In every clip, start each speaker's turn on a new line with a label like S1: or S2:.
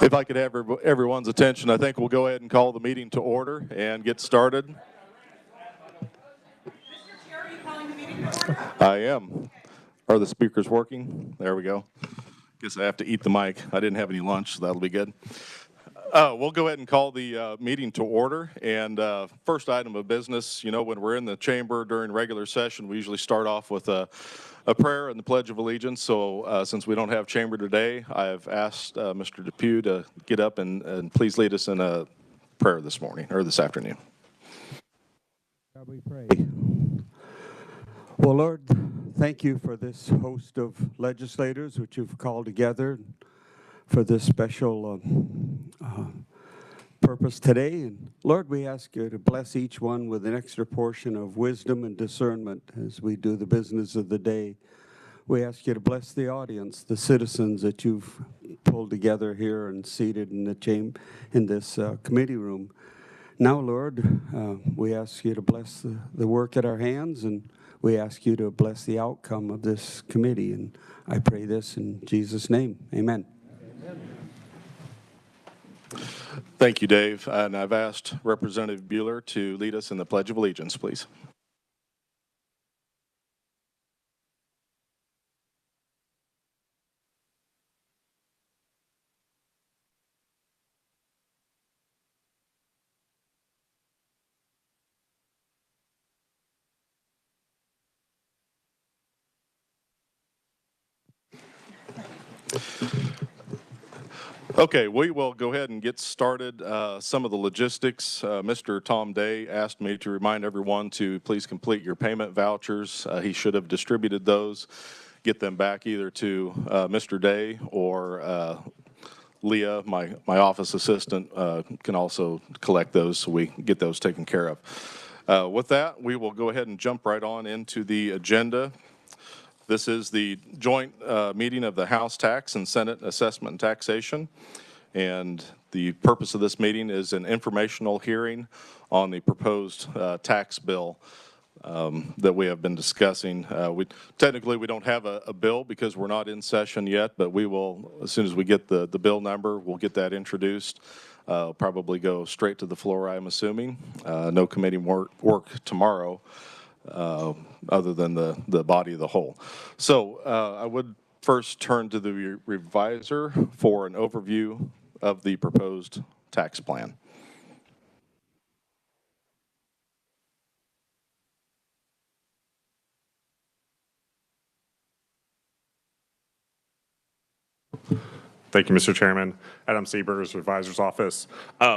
S1: If I could have everyone's attention, I think we'll go ahead and call the meeting to order and get started.
S2: Mr. Chair, are you calling the meeting to order?
S1: I am. Are the speakers working? There we go. Guess I have to eat the mic. I didn't have any lunch, so that'll be good. We'll go ahead and call the meeting to order. And first item of business, you know, when we're in the chamber during regular session, we usually start off with a prayer and the Pledge of Allegiance. So since we don't have chamber today, I've asked Mr. Depew to get up and please lead us in a prayer this morning or this afternoon.
S3: Shall we pray? Well, Lord, thank you for this host of legislators which you've called together for this special purpose today. And Lord, we ask you to bless each one with an extra portion of wisdom and discernment as we do the business of the day. We ask you to bless the audience, the citizens that you've pulled together here and seated in the chamber, in this committee room. Now, Lord, we ask you to bless the work at our hands, and we ask you to bless the outcome of this committee. And I pray this in Jesus' name. Amen.
S1: Thank you, Dave. And I've asked Representative Bueller to lead us in the Pledge of Allegiance, please. Okay, we will go ahead and get started. Some of the logistics. Mr. Tom Day asked me to remind everyone to please complete your payment vouchers. He should have distributed those. Get them back either to Mr. Day or Leah, my office assistant, can also collect those so we get those taken care of. With that, we will go ahead and jump right on into the agenda. This is the joint meeting of the House Tax and Senate Assessment and Taxation. And the purpose of this meeting is an informational hearing on the proposed tax bill that we have been discussing. Technically, we don't have a bill because we're not in session yet, but we will, as soon as we get the bill number, we'll get that introduced. Probably go straight to the floor, I'm assuming. No committee work tomorrow. Other than the body of the whole. So I would first turn to the reviser for an overview of the proposed tax plan.
S4: Thank you, Mr. Chairman. Adam Seaber's Revisor's Office.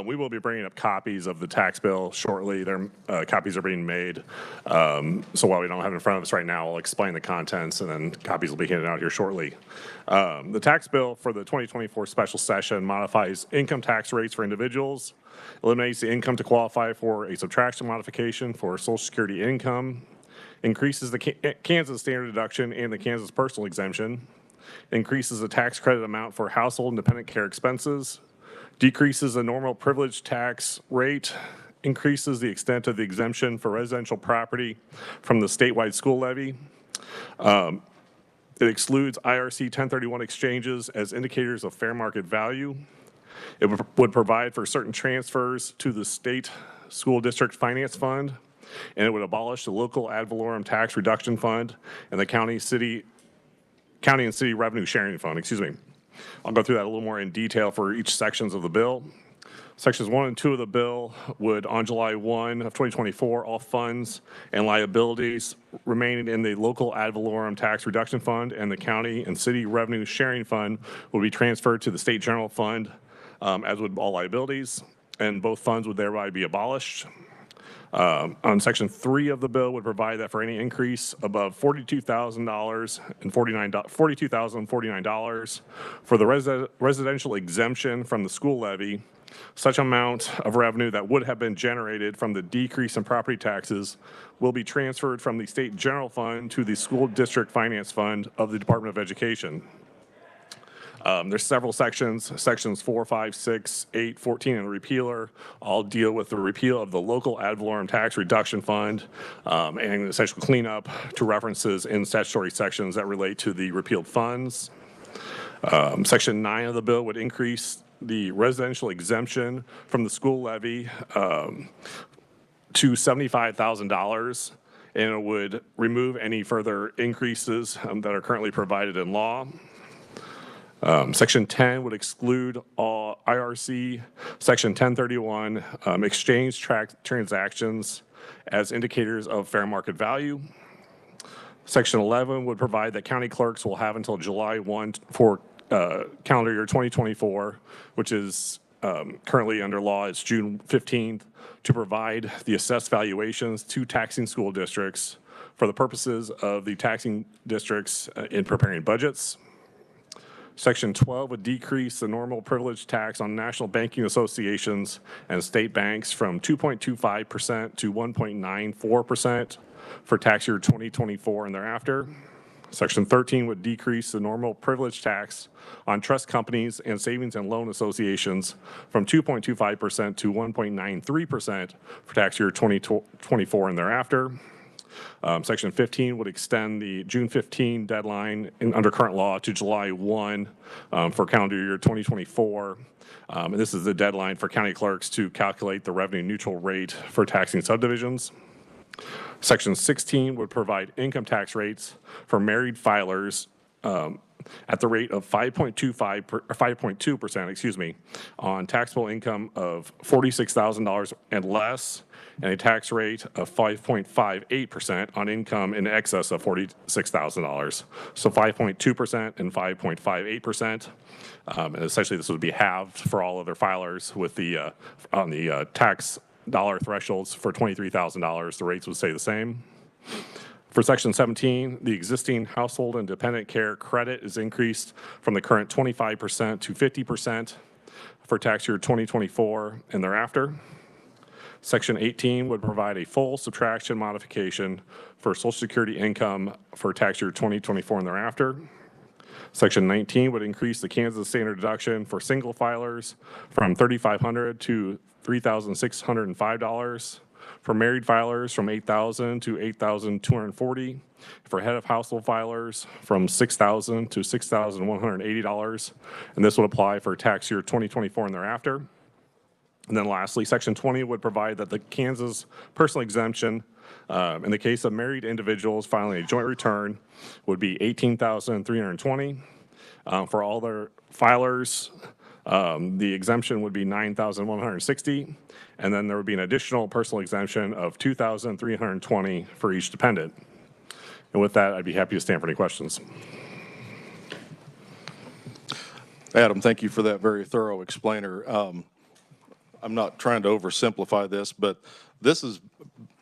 S4: We will be bringing up copies of the tax bill shortly. Copies are being made. So while we don't have it in front of us right now, I'll explain the contents and then copies will be handed out here shortly. The tax bill for the 2024 special session modifies income tax rates for individuals, eliminates the income to qualify for a subtraction modification for Social Security income, increases the Kansas standard deduction and the Kansas personal exemption, increases the tax credit amount for household and dependent care expenses, decreases the normal privilege tax rate, increases the extent of the exemption for residential property from the statewide school levy. It excludes IRC 1031 exchanges as indicators of fair market value. It would provide for certain transfers to the state school district finance fund, and it would abolish the local ad valorem tax reduction fund and the county and city revenue sharing fund, I'll go through that a little more in detail for each sections of the bill. Sections 1 and 2 of the bill would, on July 1 of 2024, all funds and liabilities remaining in the local ad valorem tax reduction fund and the county and city revenue sharing fund will be transferred to the state general fund, as would all liabilities, and both funds would thereby be abolished. On Section 3 of the bill would provide that for any increase above $42,049 for the residential exemption from the school levy, such amount of revenue that would have been generated from the decrease in property taxes will be transferred from the state general fund to the school district finance fund of the Department of Education. There's several sections, sections 4, 5, 6, 8, 14, and the repealer all deal with the repeal of the local ad valorem tax reduction fund and essential cleanup to references in statutory sections that relate to the repealed funds. Section 9 of the bill would increase the residential exemption from the school levy to $75,000, and it would remove any further increases that are currently provided in law. Section 10 would exclude all IRC. Section 1031, exchange transactions as indicators of fair market value. Section 11 would provide that county clerks will have until July 1 for calendar year 2024, which is currently under law, it's June 15th, to provide the assessed valuations to taxing school districts for the purposes of the taxing districts in preparing budgets. Section 12 would decrease the normal privilege tax on national banking associations and state banks from 2.25% to 1.94% for tax year 2024 and thereafter. Section 13 would decrease the normal privilege tax on trust companies and savings and loan associations from 2.25% to 1.93% for tax year 2024 and thereafter. Section 15 would extend the June 15 deadline under current law to July 1 for calendar year 2024. And this is the deadline for county clerks to calculate the revenue neutral rate for taxing subdivisions. Section 16 would provide income tax rates for married filers at the rate of 5.2% on taxable income of $46,000 and less, and a tax rate of 5.58% on income in excess of $46,000. So 5.2% and 5.58%. And essentially this would be halved for all other filers with the on the tax dollar thresholds for $23,000, the rates would stay the same. For Section 17, the existing household and dependent care credit is increased from the current 25% to 50% for tax year 2024 and thereafter. Section 18 would provide a full subtraction modification for Social Security income for tax year 2024 and thereafter. Section 19 would increase the Kansas standard deduction for single filers from $3,500 to $3,605. For married filers, from $8,000 to $8,240. For head of household filers, from $6,000 to $6,180. And this would apply for tax year 2024 and thereafter. And then lastly, Section 20 would provide that the Kansas personal exemption in the case of married individuals filing a joint return would be $18,320. For all their filers, the exemption would be $9,160, and then there would be an additional personal exemption of $2,320 for each dependent. And with that, I'd be happy to stand for any questions.
S1: Adam, thank you for that very thorough explainer. I'm not trying to oversimplify this, but this is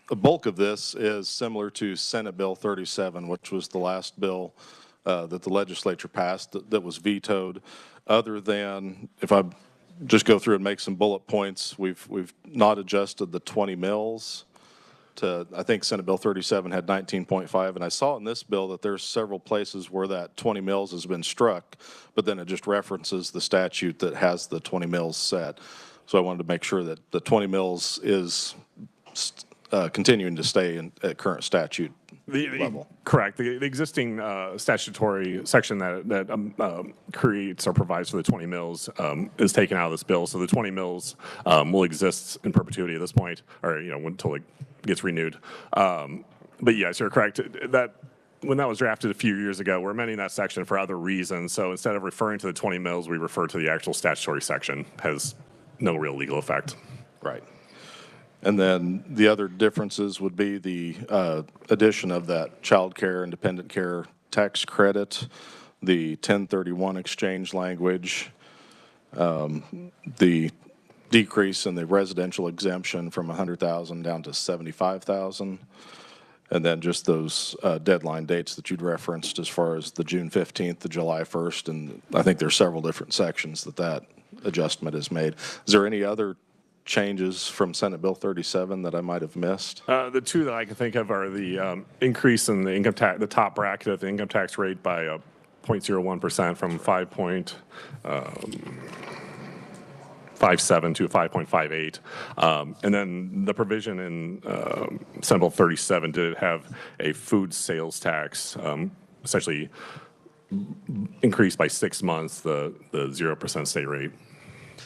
S1: the bulk of this is similar to Senate Bill 37, which was the last bill that the legislature passed that was vetoed. Other than, if I just go through and make some bullet points, we've not adjusted the 20 mills to, I think Senate Bill 37 had 19.5, and I saw in this bill that there's several places where that 20 mills has been struck, but then it just references the statute that has the 20 mills set. So I wanted to make sure that the 20 mills is continuing to stay at current statute level.
S4: Correct. The existing statutory section that creates or provides for the 20 mills is taken out of this bill. So the 20 mills will exist in perpetuity at this point, or until it gets renewed. But yes, you're correct. That when that was drafted a few years ago, we're amending that section for other reasons. So instead of referring to the 20 mills, we refer to the actual statutory section. Has no real legal effect.
S1: Right. And then the other differences would be the addition of that child care and dependent care tax credit, the 1031 exchange language, the decrease in the residential exemption from 100,000 down to 75,000, and then just those deadline dates that you'd referenced as far as the June 15th to July 1st, and I think there's several different sections that adjustment is made. Is there any other changes from Senate Bill 37 that I might have missed?
S4: The two that I can think of are the increase in the income tax, the top bracket of the income tax rate by 0.01% from 5.57 to 5.58, and then the provision in Senate Bill 37 did have a food sales tax, essentially increased by 6 months the 0% state rate.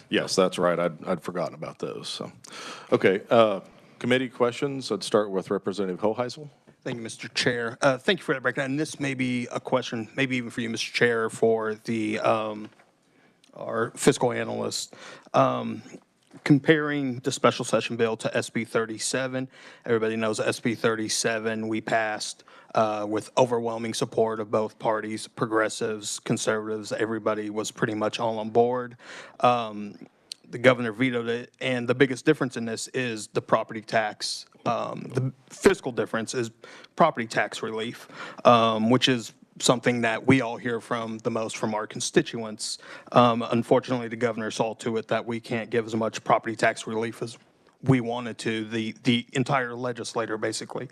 S1: Yes, that's right. I'd forgotten about those. So, okay, committee questions. I'd start with Representative Hoheisel.
S5: Thank you, Mr. Chair. Thank you for that breakdown. And this may be a question, maybe even for you, Mr. Chair, for the our fiscal analyst. Comparing the special session bill to SB 37, everybody knows SB 37 we passed with overwhelming support of both parties, progressives, conservatives. Everybody was pretty much all on board. The governor vetoed it, and the biggest difference in this is the property tax. The fiscal difference is property tax relief, which is something that we all hear from the most from our constituents. Unfortunately, the governor saw to it that we can't give as much property tax relief as we wanted to, the entire legislature, basically.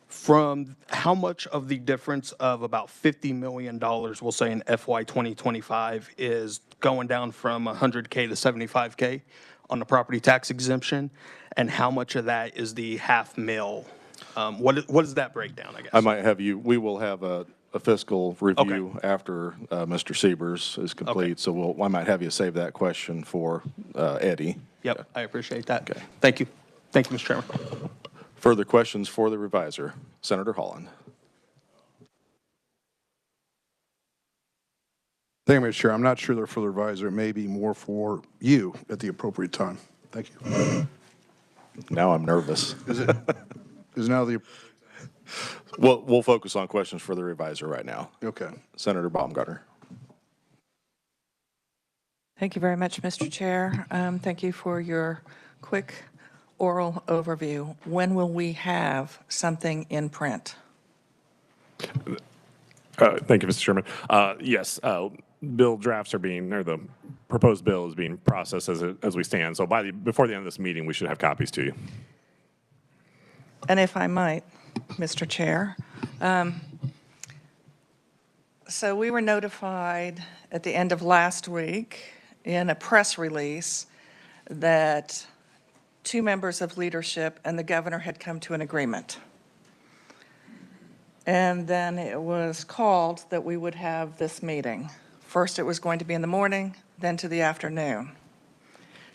S5: From how much of the difference of about $50 million, we'll say in FY 2025, is going down from 100K to 75K on the property tax exemption, and how much of that is the half mil? What is that breakdown, I guess?
S1: I might have you, we will have a fiscal review after Mr. Siebers is complete,
S5: Okay.
S1: so I might have you save that question for Eddie.
S5: Yep, I appreciate that.
S1: Okay.
S5: Thank you. Thank you, Mr. Chairman.
S1: Further questions for the reviser? Senator Holland.
S6: Thank you, Mr. Chair. I'm not sure they're for the reviser. It may be more for you at the appropriate time. Thank you.
S1: Now I'm nervous.
S6: Is now the,
S1: We'll focus on questions for the reviser right now.
S6: okay.
S1: Senator Baumgartner.
S2: Thank you very much, Mr. Chair. Thank you for your quick oral overview. When will we have something in print?
S4: Thank you, Mr. Chairman. Yes, bill drafts are or the proposed bill is being processed as we stand. So before the end of this meeting, we should have copies to you.
S2: And if I might, Mr. Chair, so we were notified at the end of last week in a press release that 2 members of leadership and the governor had come to an agreement. And then it was called that we would have this meeting. First, it was going to be in the morning, then to the afternoon.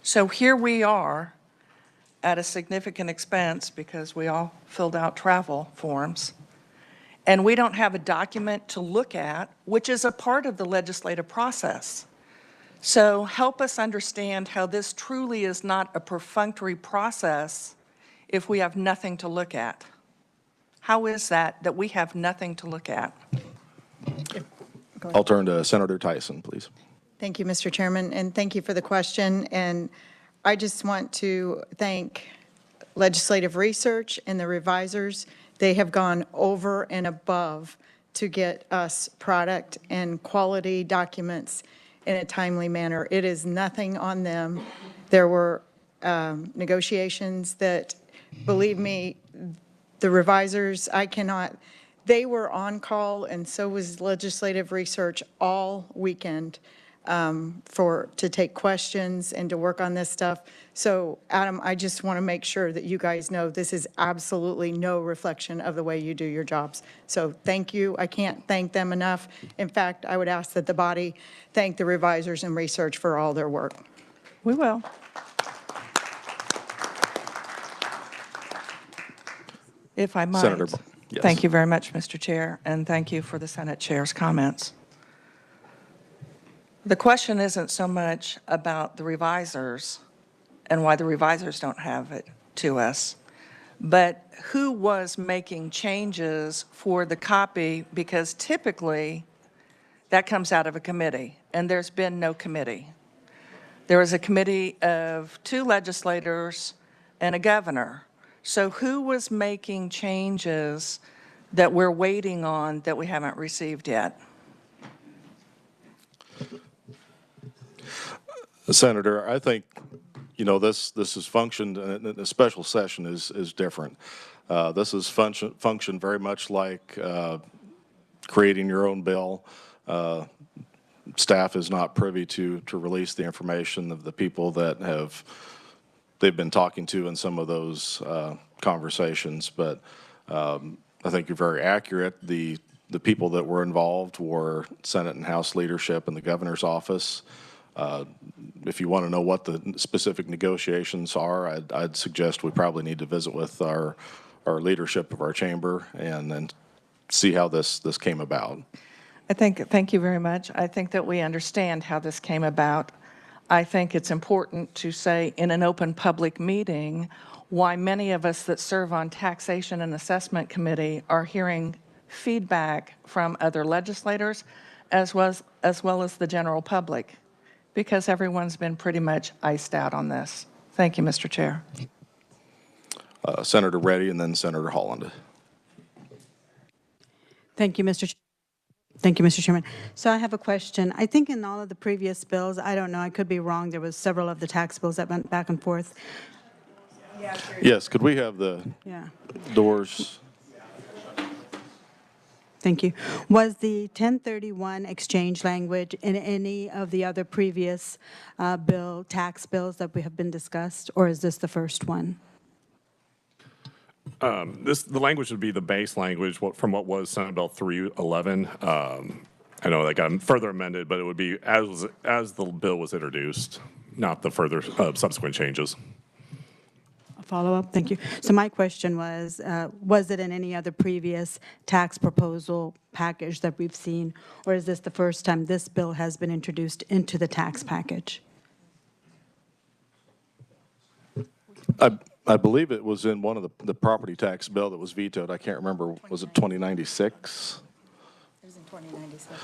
S2: So here we are at a significant expense because we all filled out travel forms. And we don't have a document to look at, which is a part of the legislative process. So help us understand how this truly is not a perfunctory process if we have nothing to look at. How is that we have nothing to look at?
S1: I'll turn to Senator Tyson, please.
S7: Thank you, Mr. Chairman, and thank you for the question. And I just want to thank Legislative Research and the revisers. They have gone over and above to get us product and quality documents in a timely manner. It is nothing on them. There were negotiations that, believe me, the revisers, they were on call, and so was Legislative Research all weekend to take questions and to work on this stuff. So, Adam, I just want to make sure that you guys know this is absolutely no reflection of the way you do your jobs. So thank you. I can't thank them enough. In fact, I would ask that the body thank the revisers and research for all their work.
S2: We will. If I might.
S1: Senator, yes.
S2: Thank you very much, Mr. Chair, and thank you for the Senate Chair's comments. The question isn't so much about the revisers and why the revisers don't have it to us, but who was making changes for the copy, because typically that comes out of a committee, and there's been no committee. There was a committee of 2 legislators and a governor. So who was making changes that we're waiting on that we haven't received yet?
S1: Senator, I think, this has functioned, and a special session is different. This has functioned very much like creating your own bill. Staff is not privy to release the information of the people that they've been talking to in some of those conversations, but I think you're very accurate. The people that were involved were Senate and House leadership and the governor's office. If you want to know what the specific negotiations are, I'd suggest we probably need to visit with our leadership of our chamber and then see how this came about.
S2: Thank you very much. I think that we understand how this came about. I think it's important to say in an open public meeting why many of us that serve on Taxation and Assessment Committee are hearing feedback from other legislators as well as the general public, because everyone's been pretty much iced out on this. Thank you, Mr. Chair.
S1: Senator Reddy and then Senator Holland.
S8: Thank you, Mr. Thank you, Mr. Chairman. So I have a question. I think in all of the previous bills, I don't know, I could be wrong, there was several of the tax bills that went back and forth.
S1: Yes, could we have the doors?
S8: Thank you. Was the 1031 exchange language in any of the other previous tax bills that we have been discussed, or is this the first one?
S4: The language would be the base language from what was Senate Bill 311. I know that got further amended, but it would be as the bill was introduced, not the further subsequent changes.
S8: A follow-up, thank you. So my question was it in any other previous tax proposal package that we've seen, or is this the first time this bill has been introduced into the tax package?
S1: I believe it was in one of the property tax bill that was vetoed. I can't remember. Was it 2096?
S7: It was in 2096.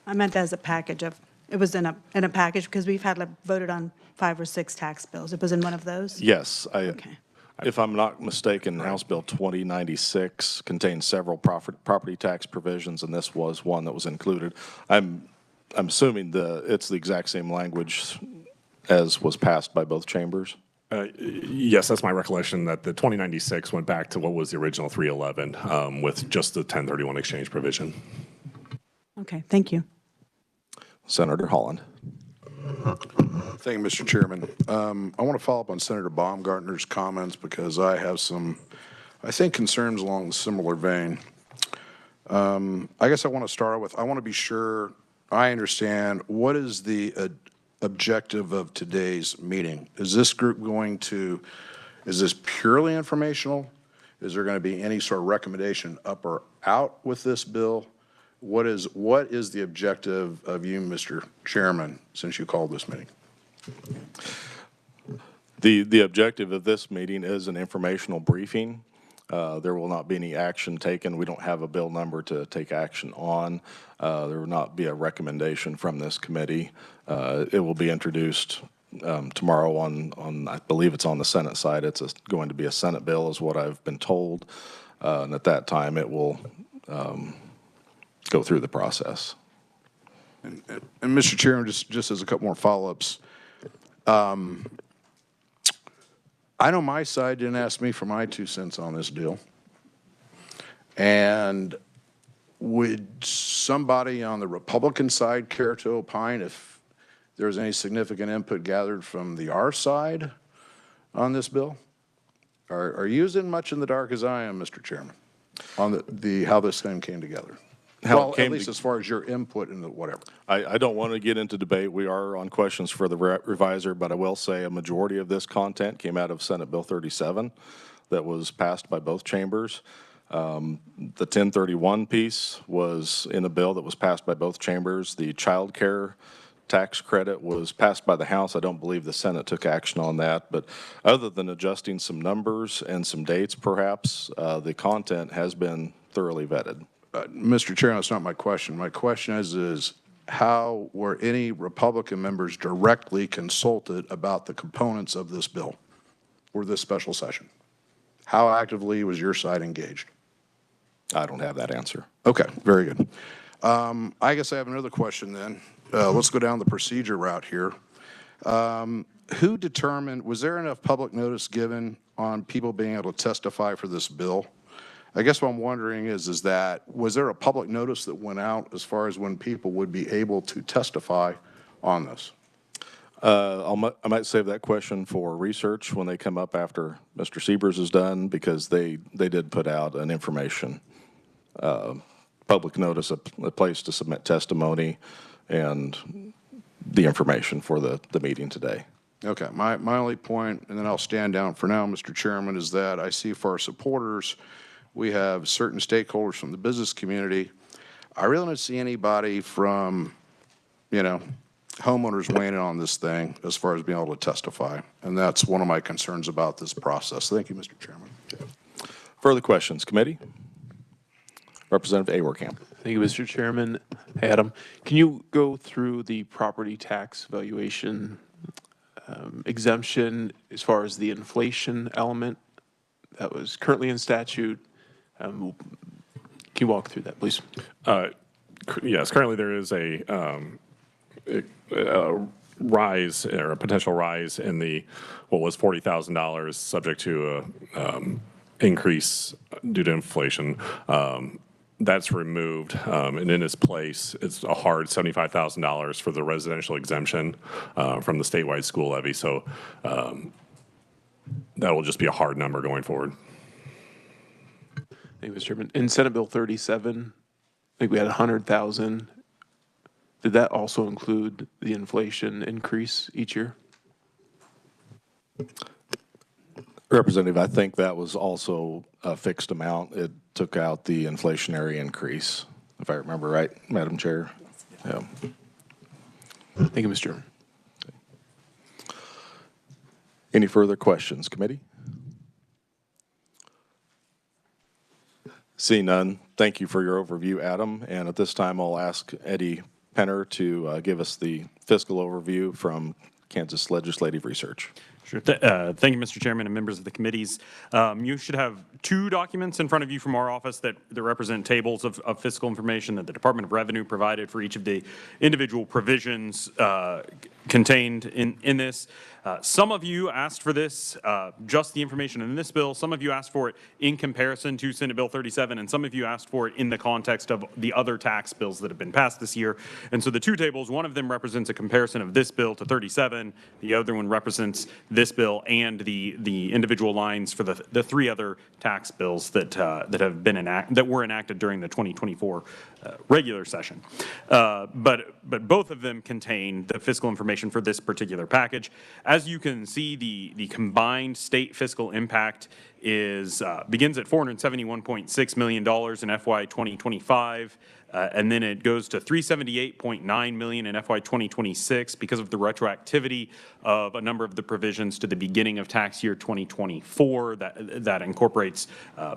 S8: I meant as a package of, it was in a package because we've had voted on 5 or 6 tax bills. It was in one of those?
S1: Yes.
S8: Okay.
S1: If I'm not mistaken, House Bill 2096 contains several property tax provisions, and this was one that was included. I'm assuming it's the exact same language as was passed by both chambers.
S4: Yes, that's my recollection, that the 2096 went back to what was the original 311 with just the 1031 exchange provision.
S8: Okay, thank you.
S1: Senator Holland.
S6: Thank you, Mr. Chairman. I want to follow up on Senator Baumgartner's comments because I have some, I think, concerns along the similar vein. I guess I want to start with, I want to be sure I understand what is the objective of today's meeting. Is this group is this purely informational? Is there going to be any sort of recommendation up or out with this bill? What is the objective of you, Mr. Chairman, since you called this meeting?
S1: The objective of this meeting is an informational briefing. There will not be any action taken. We don't have a bill number to take action on. There will not be a recommendation from this committee. It will be introduced tomorrow on I believe it's on the Senate side. It's going to be a Senate bill is what I've been told. And at that time, it will go through the process.
S6: And Mr. Chairman, just as a couple more follow-ups, I know my side didn't ask me for my 2 cents on this deal. And would somebody on the Republican side care to opine if there's any significant input gathered from our side on this bill? Are you as much in the dark as I am, Mr. Chairman, on how this thing came together? Well, at least as far as your input into whatever.
S1: I don't want to get into debate. We are on questions for the reviser, but I will say a majority of this content came out of Senate Bill 37 that was passed by both chambers. The 1031 piece was in a bill that was passed by both chambers. The child care tax credit was passed by the House. I don't believe the Senate took action on that, but other than adjusting some numbers and some dates perhaps, the content has been thoroughly vetted.
S6: Mr. Chairman, that's not my question. My question is how were any Republican members directly consulted about the components of this bill or this special session? How actively was your side engaged?
S1: I don't have that answer.
S6: Okay, very good. I guess I have another question then. Let's go down the procedure route here. Who determined, was there enough public notice given on people being able to testify for this bill? I guess what I'm wondering is that, was there a public notice that went out as far as when people would be able to testify on this?
S1: I might save that question for research when they come up after Mr. Siebers is done, because they did put out an information, public notice, a place to submit testimony, and the information for the meeting today.
S6: Okay, my only point, and then I'll stand down for now, Mr. Chairman, is that I see for our supporters, we have certain stakeholders from the business community. I really don't see anybody from, homeowners weighing in on this thing as far as being able to testify. And that's one of my concerns about this process. Thank you, Mr. Chairman.
S1: Further questions, committee? Representative Awerkamp.
S9: Thank you, Mr. Chairman. Adam, can you go through the property tax valuation exemption as far as the inflation element that was currently in statute? Can you walk through that, please?
S4: Yes, currently there is a rise or a potential rise in the what was $40,000 subject to a increase due to inflation. That's removed, and in its place, it's a hard $75,000 for the residential exemption from the statewide school levy. So that will just be a hard number going forward.
S9: Thank you, Mr. Chairman. In Senate Bill 37, I think we had 100,000. Did that also include the inflation increase each year?
S1: Representative, I think that was also a fixed amount. It took out the inflationary increase, if I remember right, Madam Chair. Yeah.
S9: Thank you, Mr. Chairman.
S1: Any further questions, committee? Seeing none, thank you for your overview, Adam. And at this time, I'll ask Eddie Penner to give us the fiscal overview from Kansas Legislative Research.
S10: Sure. Thank you, Mr. Chairman and members of the committees. You should have two documents in front of you from our office that represent tables of fiscal information that the Department of Revenue provided for each of the individual provisions contained in this. Some of you asked for this, just the information in this bill. Some of you asked for it in comparison to Senate Bill 37, and some of you asked for it in the context of the other tax bills that have been passed this year. And so the two tables, one of them represents a comparison of this bill to 37. The other one represents this bill and the individual lines for the three other tax bills that have been that were enacted during the 2024 regular session. But both of them contain the fiscal information for this particular package. As you can see, the combined state fiscal impact begins at $471.6 million in FY 2025. And then it goes to $378.9 million in FY 2026 because of the retroactivity of a number of the provisions to the beginning of tax year 2024 that incorporates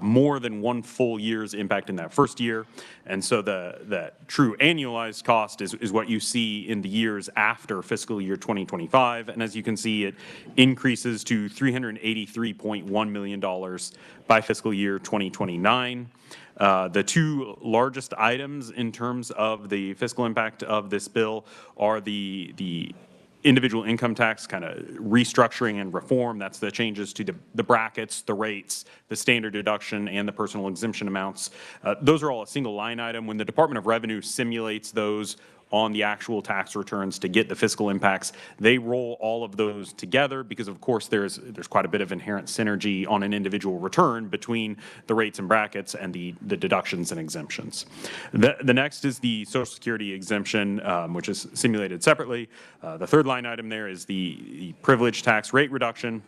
S10: more than one full year's impact in that first year. And so that true annualized cost is what you see in the years after fiscal year 2025. And as you can see, it increases to $383.1 million by fiscal year 2029. The two largest items in terms of the fiscal impact of this bill are the individual income tax kind of restructuring and reform. That's the changes to the brackets, the rates, the standard deduction, and the personal exemption amounts. Those are all a single line item. When the Department of Revenue simulates those on the actual tax returns to get the fiscal impacts, they roll all of those together because, of course, there's quite a bit of inherent synergy on an individual return between the rates and brackets and the deductions and exemptions. The next is the Social Security exemption, which is simulated separately. The third line item there is the privilege tax rate reduction.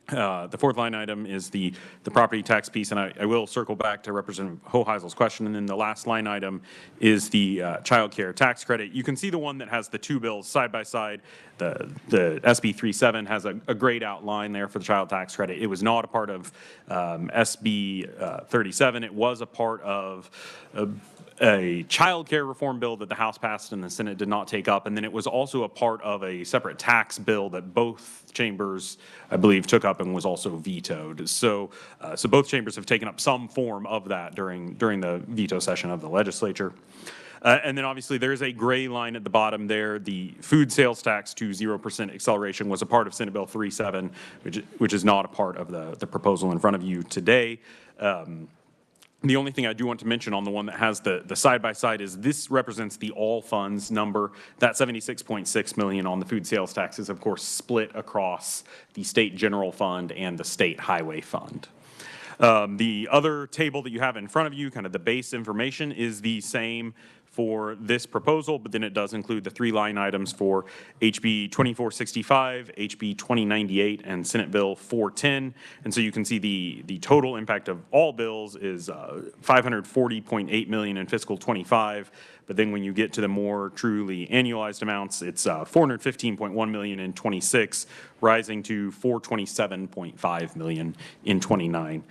S10: The fourth line item is the property tax piece, and I will circle back to Representative Hoheisel's question. And then the last line item is the child care tax credit. You can see the one that has the two bills side by side. The SB 37 has a grayed out line there for the child tax credit. It was not a part of SB 37. It was a part of a child care reform bill that the House passed and the Senate did not take up. And then it was also a part of a separate tax bill that both chambers, I believe, took up and was also vetoed. So both chambers have taken up some form of that during the veto session of the legislature. And then obviously there's a gray line at the bottom there. The food sales tax to 0% acceleration was a part of Senate Bill 37, which is not a part of the proposal in front of you today. The only thing I do want to mention on the one that has the side-by-side is this represents the all funds number. That $76.6 million on the food sales tax is, of course, split across the state general fund and the state highway fund. The other table that you have in front of you, kind of the base information, is the same for this proposal, but then it does include the 3 line items for HB 2465, HB 2098, and Senate Bill 410. And so you can see the total impact of all bills is $540.8 million in fiscal 25. But then when you get to the more truly annualized amounts, it's $415.1 million in 26, rising to $427.5 million in 29.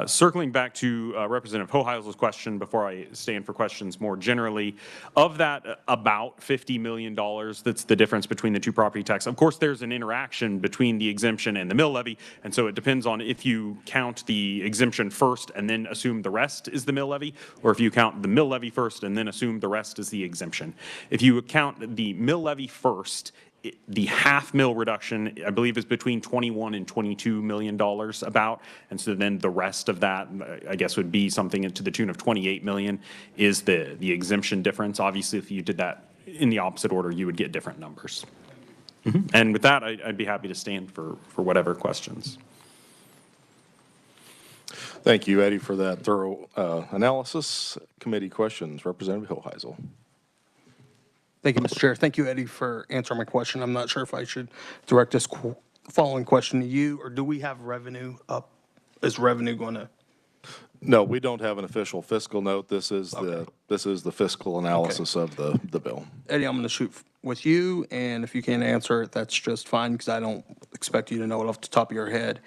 S10: Circling back to Representative Hoheisel's question before I stand for questions more generally, of that about $50 million, that's the difference between the two property tax. Of course, there's an interaction between the exemption and the mill levy, and so it depends on if you count the exemption first and then assume the rest is the mill levy, or if you count the mill levy first and then assume the rest is the exemption. If you account the mill levy first, the half mill reduction, I believe, is between $21 and $22 million about. And so then the rest of that, I guess, would be something to the tune of $28 million is the exemption difference. Obviously, if you did that in the opposite order, you would get different numbers. And with that, I'd be happy to stand for whatever questions.
S1: Thank you, Eddie, for that thorough analysis. Committee questions. Representative Hoheisel.
S5: Thank you, Mr. Chair. Thank you, Eddie, for answering my question. I'm not sure if I should direct this following question to you, or do we have revenue up? Is revenue going to?
S1: No, we don't have an official fiscal note. This is the fiscal analysis of the bill.
S5: Eddie, I'm going to shoot with you, and if you can't answer it, that's just fine, because I don't expect you to know it off the top of your head.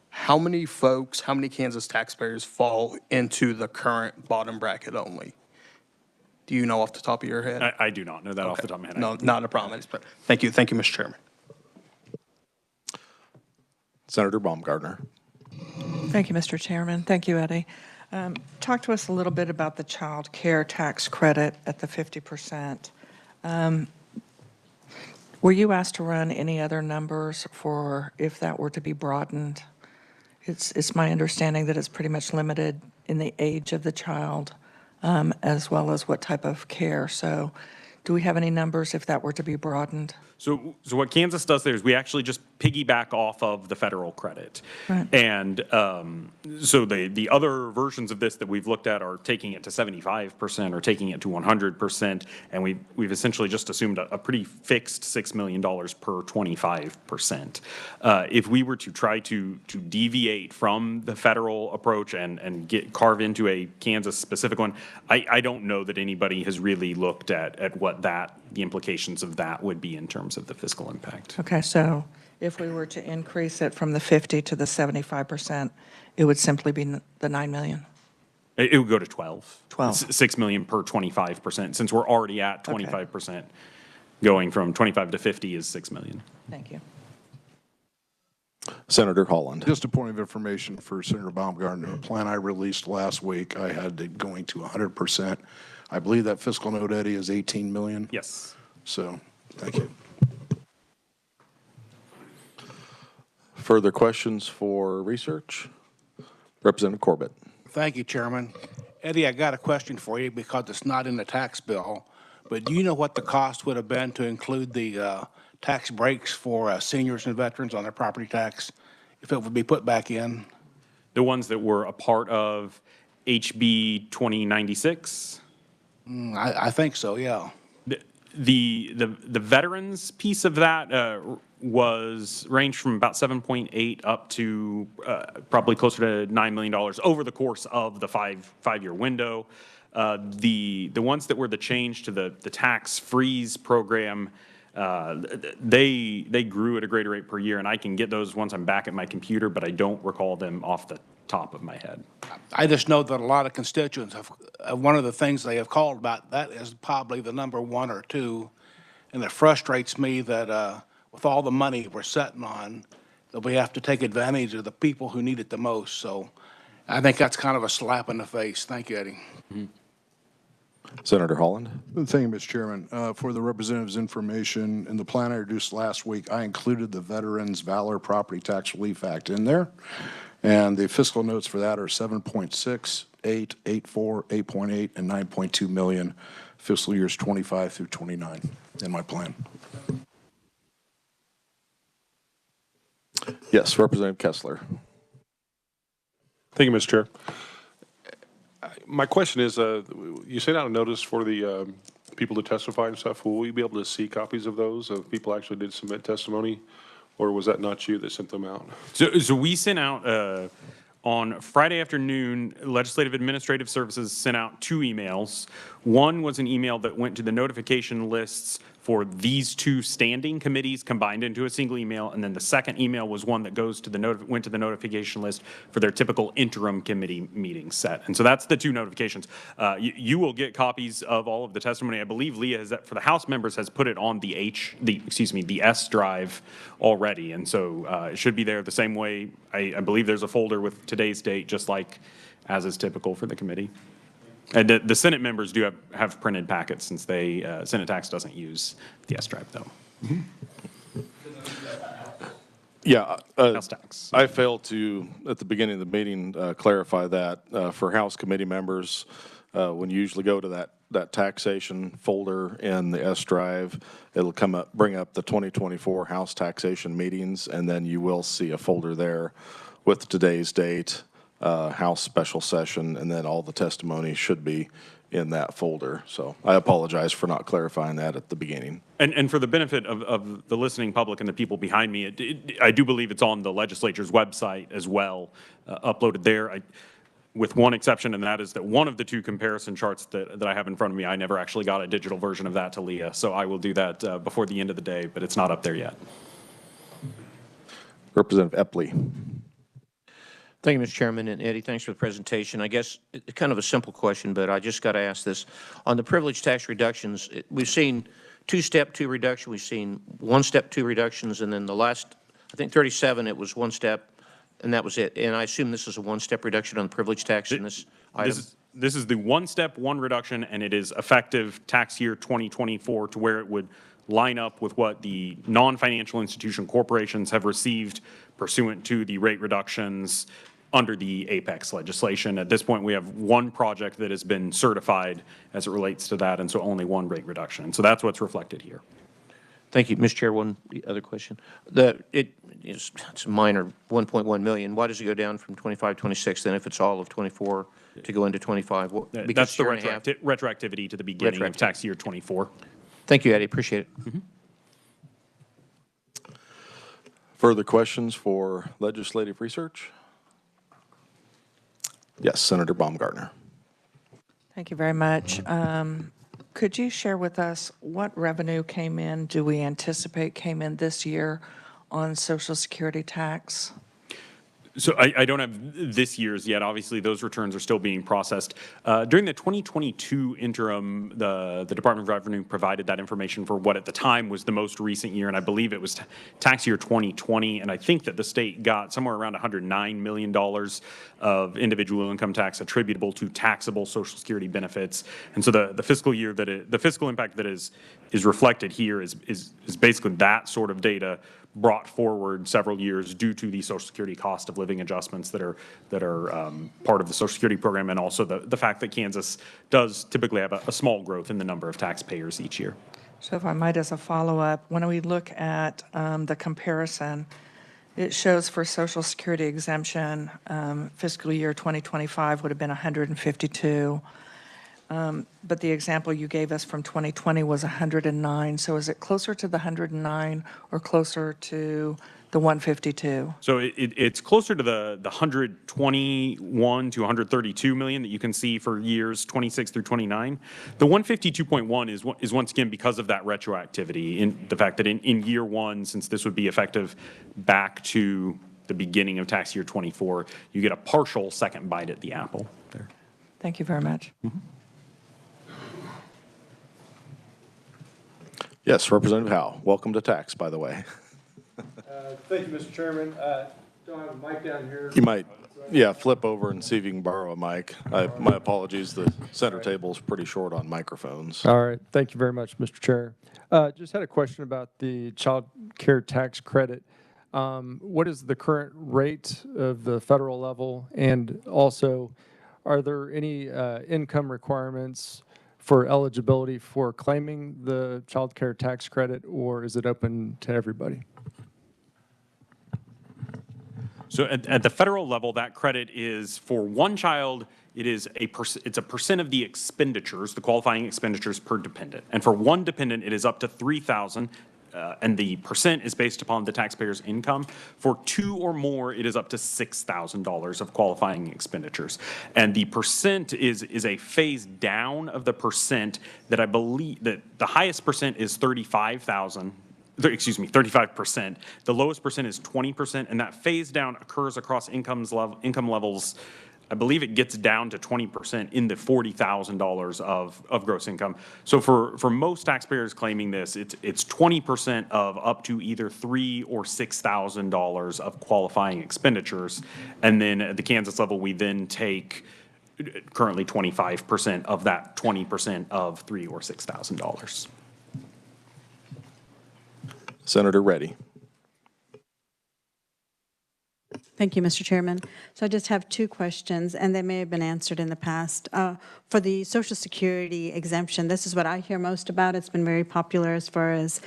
S5: How many folks, how many Kansas taxpayers fall into the current bottom bracket only? Do you know off the top of your head?
S10: I do not know that off the top of my head.
S5: No, not a problem. Thank you. Thank you, Mr. Chairman.
S1: Senator Baumgartner.
S2: Thank you, Mr. Chairman. Thank you, Eddie. Talk to us a little bit about the child care tax credit at the 50%. Were you asked to run any other numbers for if that were to be broadened? It's my understanding that it's pretty much limited in the age of the child, as well as what type of care. So do we have any numbers if that were to be broadened?
S10: So what Kansas does there is we actually just piggyback off of the federal credit.
S2: Right.
S10: And so the other versions of this that we've looked at are taking it to 75% or taking it to 100%. And we've essentially just assumed a pretty fixed $6 million per 25%. If we were to try to deviate from the federal approach and carve into a Kansas specific one, I don't know that anybody has really looked at what the implications of that would be in terms of the fiscal impact.
S2: Okay, so if we were to increase it from the 50 to the 75%, it would simply be the 9 million?
S10: It would go to 12.
S2: 12.
S10: It's 6 million per 25%. Since we're already at 25%, going from 25 to 50 is 6 million.
S2: Thank you.
S1: Senator Holland.
S6: Just a point of information for Senator Baumgartner. The plan I released last week, I had it going to 100%. I believe that fiscal note, Eddie, is 18 million.
S10: Yes.
S6: So, thank you.
S1: Further questions for research? Representative Corbett.
S11: Thank you, Chairman. Eddie, I got a question for you because it's not in the tax bill, but do you know what the cost would have been to include the tax breaks for seniors and veterans on their property tax if it would be put back in?
S10: The ones that were a part of HB 2096?
S11: I think so, yeah.
S10: The veterans piece of that was ranged from about 7.8 up to probably closer to $9 million over the course of the five-year window. The ones that were the change to the tax freeze program, they grew at a greater rate per year, and I can get those once I'm back at my computer, but I don't recall them off the top of my head.
S11: I just know that a lot of constituents have, one of the things they have called about that is probably the number 1 or 2, and it frustrates me that with all the money we're sitting on, that we have to take advantage of the people who need it the most. So I think that's kind of a slap in the face. Thank you, Eddie.
S1: Mm-hmm. Senator Holland.
S6: Thank you, Mr. Chairman. For the representative's information, in the plan I introduced last week, I included the Veterans Valor Property Tax Relief Act in there. And the fiscal notes for that are 7.6, 8, 8.4, 8.8, and 9.2 million fiscal years 25 through 29 in my plan.
S1: Yes, Representative Kessler.
S4: Thank you, Mr. Chair.
S12: My question is, you sent out a notice for the people to testify and stuff. Will we be able to see copies of those, of people actually did submit testimony? Or was that not you that sent them out?
S10: So we sent out, on Friday afternoon, Legislative Administrative Services sent out 2 emails. One was an email that went to the notification lists for these 2 standing committees combined into a single email, and then the second email was one that goes to the went to the notification list for their typical interim committee meeting set. And so that's the 2 notifications. You will get copies of all of the testimony. I believe Leah has, for the House members, has put it on the the S drive already, and so it should be there the same way. I believe there's a folder with today's date, just like as is typical for the committee. And the Senate members do have printed packets, since Senate Tax doesn't use the S drive, though.
S1: Yeah,
S10: House Tax.
S1: I failed to, at the beginning of the meeting, clarify that for House committee members, when you usually go to that taxation folder in the S drive, it'll bring up the 2024 House taxation meetings, and then you will see a folder there with today's date, House special session, and then all the testimony should be in that folder. So I apologize for not clarifying that at the beginning.
S10: And for the benefit of the listening public and the people behind me, I do believe it's on the legislature's website as well, uploaded there. With one exception, and that is that one of the 2 comparison charts that I have in front of me, I never actually got a digital version of that to Leah. So I will do that before the end of the day, but it's not up there yet.
S1: Representative Epley.
S13: Thank you, Mr. Chairman, and Eddie, thanks for the presentation. I guess it's kind of a simple question, but I just got to ask this. On the privilege tax reductions, we've seen 2 step 2 reduction, we've seen 1 step 2 reductions, and then the last, I think 37, it was 1 step, and that was it. And I assume this is a 1-step reduction on the privilege tax in this item?
S10: This is the 1-step 1 reduction, and it is effective tax year 2024 to where it would line up with what the non-financial institution corporations have received pursuant to the rate reductions under the Apex legislation. At this point, we have 1 project that has been certified as it relates to that, and so only 1 rate reduction. So that's what's reflected here.
S13: Thank you, Mr. Chair. One other question. It's a minor, 1.1 million. Why does it go down from 25, 26 then if it's all of 24 to go into 25?
S10: That's the retroactivity to the beginning of tax year 24.
S13: Thank you, Eddie. Appreciate it.
S10: Mm-hmm.
S1: Further questions for legislative research? Yes, Senator Baumgartner.
S2: Thank you very much. Could you share with us what revenue came in, do we anticipate came in this year on Social Security tax?
S10: So I don't have this year's yet. Obviously, those returns are still being processed. During the 2022 interim, the Department of Revenue provided that information for what at the time was the most recent year, and I believe it was tax year 2020, and I think that the state got somewhere around $109 million of individual income tax attributable to taxable Social Security benefits. And so the fiscal year the fiscal impact that is reflected here is basically that sort of data brought forward several years due to the Social Security cost of living adjustments that are part of the Social Security program, and also the fact that Kansas does typically have a small growth in the number of taxpayers each year.
S2: So if I might, as a follow-up, when we look at the comparison, it shows for Social Security exemption, fiscal year 2025 would have been 152. But the example you gave us from 2020 was 109. So is it closer to the 109 or closer to the 152?
S10: So it's closer to the 121 to 132 million that you can see for years 26 through 29. The 152.1 is once again because of that retroactivity, in the fact that in year 1, since this would be effective back to the beginning of tax year 24, you get a partial second bite at the apple there.
S2: Thank you very much.
S10: Mm-hmm.
S1: Yes, Representative Howe. Welcome to tax, by the way.
S14: Thank you, Mr. Chairman. Don't have a mic down here.
S1: You might, yeah, flip over and see if you can borrow a mic. My apologies, the center table is pretty short on microphones.
S14: All right, thank you very much, Mr. Chair. Just had a question about the child care tax credit. What is the current rate of the federal level? And also, are there any income requirements for eligibility for claiming the child care tax credit, or is it open to everybody?
S10: So at the federal level, that credit is for one child it's a percent of the expenditures, the qualifying expenditures per dependent. And for one dependent, it is up to $3,000. And the percent is based upon the taxpayer's income. For two or more, it is up to $6,000 of qualifying expenditures. And the percent is a phase down of the percent that I believe that the highest percent is 35%. The lowest percent is 20%, and that phase down occurs across income levels. I believe it gets down to 20% in the $40,000 of gross income. So for most taxpayers claiming this, it's 20% of up to either $3,000 or $6,000 of qualifying expenditures. And then at the Kansas level, we then take currently 25% of that 20% of $3,000 or $6,000.
S1: Senator Reddy.
S8: Thank you, Mr. Chairman. So I just have two questions, and they may have been answered in the past. For the Social Security exemption, this is what I hear most about. It's been very popular as far as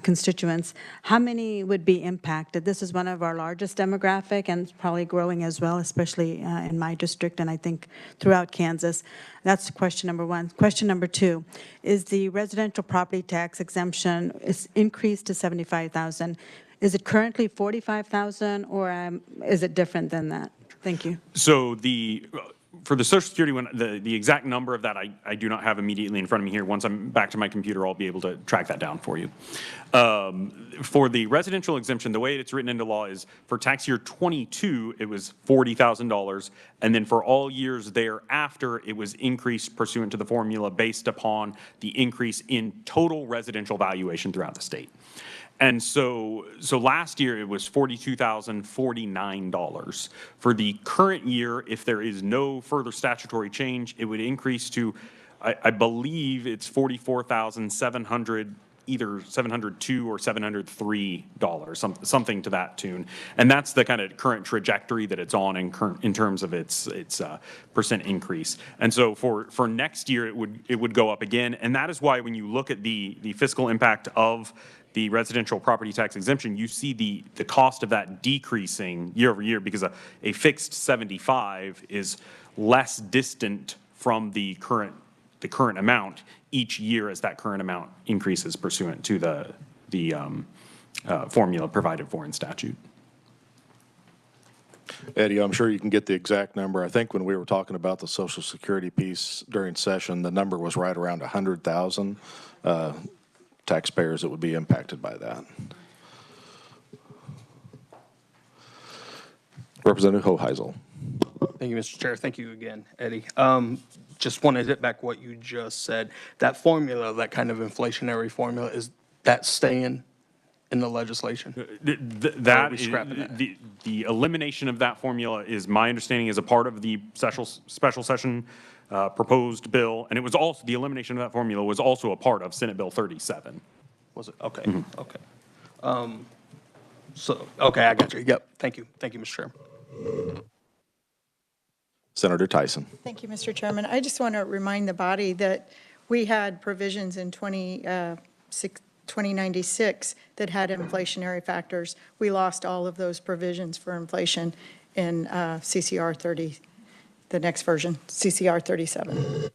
S8: constituents. How many would be impacted? This is one of our largest demographic and probably growing as well, especially in my district and I think throughout Kansas. That's question number one. Question number two, is the residential property tax exemption is increased to $75,000? Is it currently $45,000 or is it different than that? Thank you.
S10: So for the Social Security one, the exact number of that I do not have immediately in front of me here. Once I'm back to my computer, I'll be able to track that down for you. For the residential exemption, the way it's written into law is for tax year 22, it was $40,000. And then for all years thereafter, it was increased pursuant to the formula based upon the increase in total residential valuation throughout the state. And so last year it was $42,049. For the current year, if there is no further statutory change, it would increase to, I believe it's $44,700, either $702 or $703, something to that tune. And that's the kind of current trajectory that it's on in terms of its percent increase. And so for next year, it would go up again. And that is why when you look at the fiscal impact of the residential property tax exemption, you see the cost of that decreasing year over year because a fixed 75 is less distant from the current amount each year as that current amount increases pursuant to the formula provided for in statute.
S1: Eddie, I'm sure you can get the exact number. I think when we were talking about the Social Security piece during session, the number was right around 100,000 taxpayers that would be impacted by that. Representative Hoheisel.
S5: Thank you, Mr. Chair. Thank you again, Eddie. Just want to hit back what you just said. That formula, that kind of inflationary formula, is that staying in the legislation?
S10: The elimination of that formula is my understanding is a part of the special session proposed bill, and it was also the elimination of that formula was also a part of Senate Bill 37.
S5: Was it? Okay. Mm-hmm. Okay. Okay, I got you. Yep. Thank you, Mr. Chairman.
S1: Senator Tyson.
S7: Thank you, Mr. Chairman. I just want to remind the body that we had provisions in 2096 that had inflationary factors. We lost all of those provisions for inflation in CCR 30. The next version, CCR 37.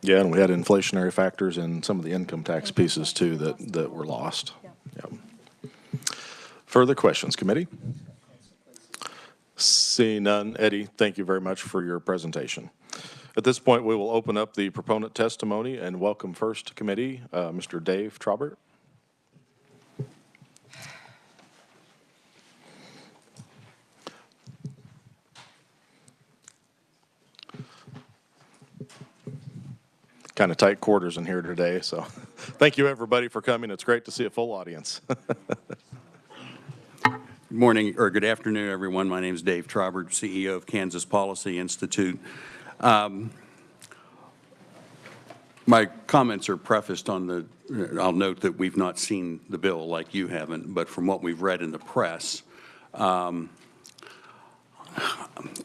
S1: Yeah, and we had inflationary factors in some of the income tax pieces too that were lost. Yep. Further questions, committee? Seeing none, Eddie, thank you very much for your presentation. At this point, we will open up the proponent testimony and welcome first to committee, Mr. Dave Traubert. Kind of tight quarters in here today, so thank you everybody for coming. It's great to see a full audience.
S15: Good morning, or good afternoon, everyone. My name is Dave Traubert, CEO of Kansas Policy Institute. My comments are prefaced on I'll note that we've not seen the bill like you haven't, but from what we've read in the press,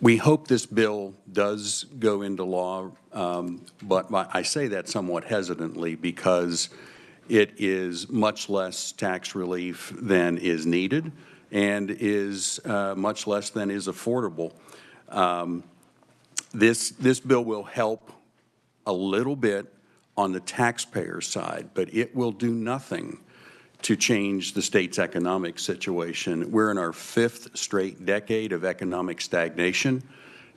S15: we hope this bill does go into law, but I say that somewhat hesitantly because it is much less tax relief than is needed, and is much less than is affordable. This bill will help a little bit on the taxpayer side, but it will do nothing to change the state's economic situation. We're in our 5th straight decade of economic stagnation,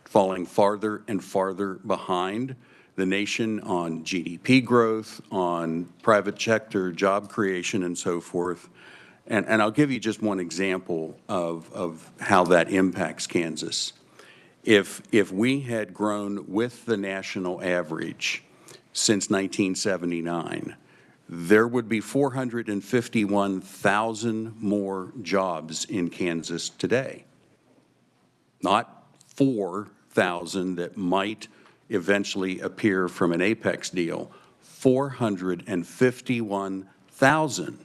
S15: falling farther and farther behind the nation on GDP growth, on private sector job creation, and so forth. And I'll give you just one example of how that impacts Kansas. If we had grown with the national average since 1979, there would be 451,000 more jobs in Kansas today. Not 4,000 that might eventually appear from an Apex deal. 451,000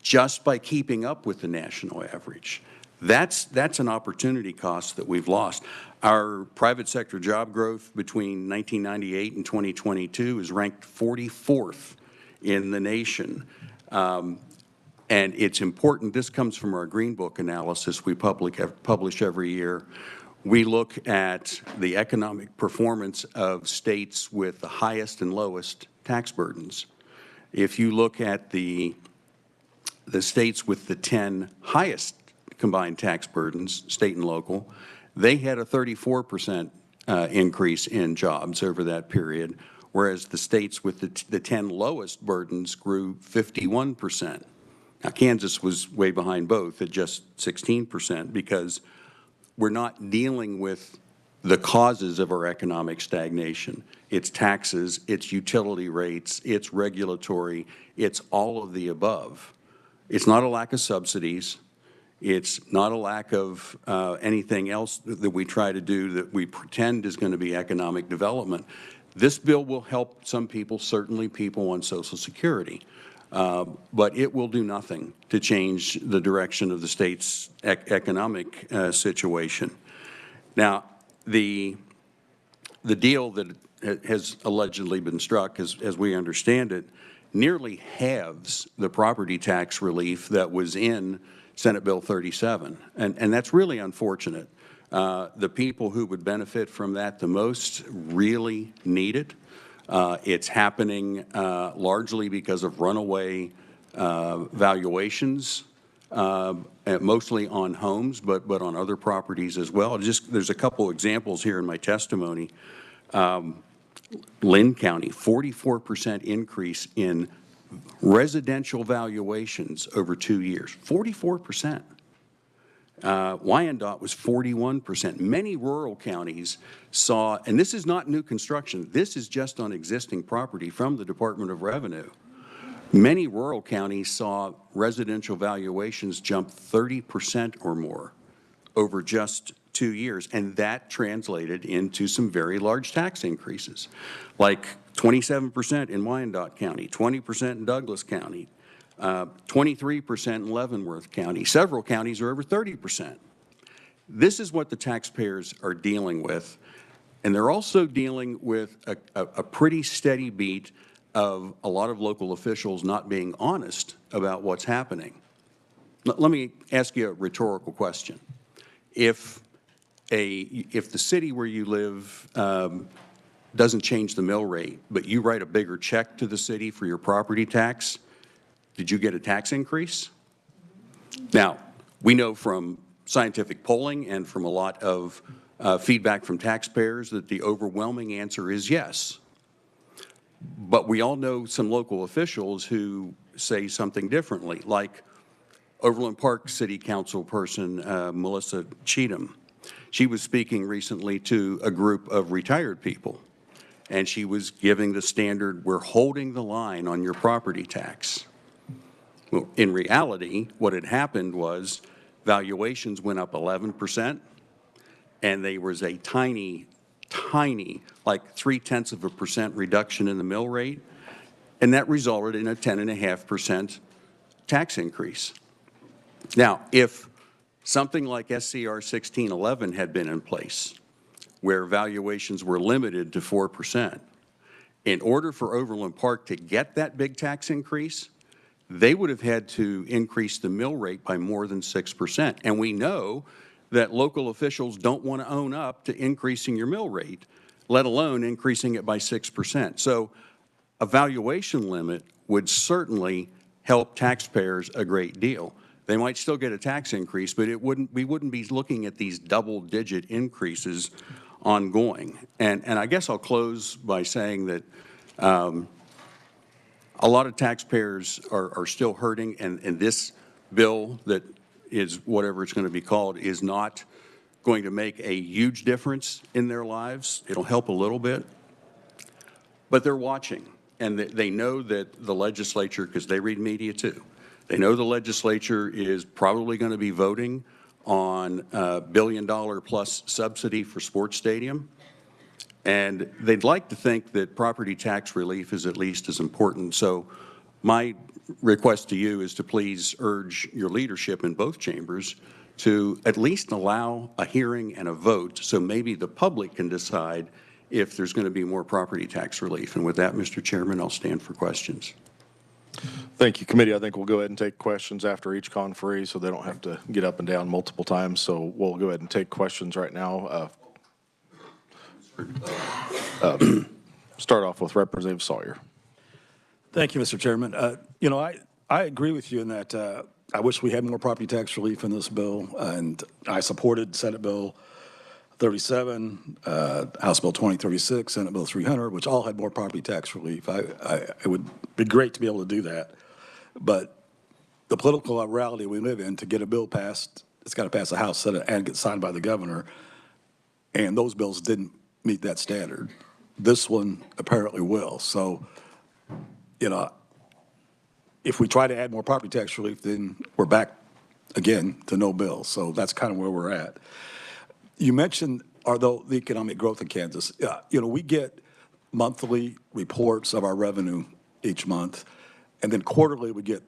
S15: just by keeping up with the national average. That's an opportunity cost that we've lost. Our private sector job growth between 1998 and 2022 is ranked 44th in the nation. And it's important, this comes from our Green Book analysis we publish every year. We look at the economic performance of states with the highest and lowest tax burdens. If you look at the states with the 10 highest combined tax burdens, state and local, they had a 34% increase in jobs over that period, whereas the states with the 10 lowest burdens grew 51%. Now, Kansas was way behind both at just 16% because we're not dealing with the causes of our economic stagnation. It's taxes, it's utility rates, it's regulatory, it's all of the above. It's not a lack of subsidies. It's not a lack of anything else that we try to do that we pretend is going to be economic development. This bill will help some people, certainly people on Social Security, but it will do nothing to change the direction of the state's economic situation. Now, the deal that has allegedly been struck, as we understand it, nearly halves the property tax relief that was in Senate Bill 37, and that's really unfortunate. The people who would benefit from that the most really need it. It's happening largely because of runaway valuations, mostly on homes, but on other properties as well. There's a couple examples here in my testimony. Lynn County, 44% increase in residential valuations over 2 years, 44%. Wyandotte was 41%. Many rural counties saw, and this is not new construction, this is just on existing property from the Department of Revenue. Many rural counties saw residential valuations jump 30% or more over just 2 years, and that translated into some very large tax increases, like 27% in Wyandotte County, 20% in Douglas County, 23% in Leavenworth County. Several counties are over 30%. This is what the taxpayers are dealing with, and they're also dealing with a pretty steady beat of a lot of local officials not being honest about what's happening. Let me ask you a rhetorical question. If the city where you live doesn't change the mill rate, but you write a bigger check to the city for your property tax, did you get a tax increase? Now, we know from scientific polling and from a lot of feedback from taxpayers that the overwhelming answer is yes. But we all know some local officials who say something differently, like Overland Park City Council person Melissa Cheatham. She was speaking recently to a group of retired people, and she was giving the standard, we're holding the line on your property tax. Well, in reality, what had happened was valuations went up 11%, and there was a tiny, like 0.3% reduction in the mill rate, and that resulted in a 10.5% tax increase. Now, if something like SCR 1611 had been in place, where valuations were limited to 4%, in order for Overland Park to get that big tax increase, they would have had to increase the mill rate by more than 6%. And we know that local officials don't want to own up to increasing your mill rate, let alone increasing it by 6%. So a valuation limit would certainly help taxpayers a great deal. They might still get a tax increase, but we wouldn't be looking at these double-digit increases ongoing. And I guess I'll close by saying that a lot of taxpayers are still hurting, and this bill that is whatever it's going to be called is not going to make a huge difference in their lives. It'll help a little bit, but they're watching, and they know that the legislature, because they read media too, they know the legislature is probably going to be voting on a $1 billion plus subsidy for sports stadium. And they'd like to think that property tax relief is at least as important. So my request to you is to please urge your leadership in both chambers to at least allow a hearing and a vote so maybe the public can decide if there's going to be more property tax relief. And with that, Mr. Chairman, I'll stand for questions.
S1: Thank you, committee. I think we'll go ahead and take questions after each conferee so they don't have to get up and down multiple times. So we'll go ahead and take questions right now. Start off with Representative Sawyer.
S16: Thank you, Mr. Chairman. You know, I agree with you in that I wish we had more property tax relief in this bill, and I supported Senate Bill 37, House Bill 2036, Senate Bill 300, which all had more property tax relief. It would be great to be able to do that, but the political reality we live in, to get a bill passed, it's got to pass the House, Senate, and get signed by the governor, and those bills didn't meet that standard. This one apparently will. So, you know, if we try to add more property tax relief, then we're back again to no bill. So that's kind of where we're at. You mentioned, although the economic growth in Kansas, you know, we get monthly reports of our revenue each month, and then quarterly we get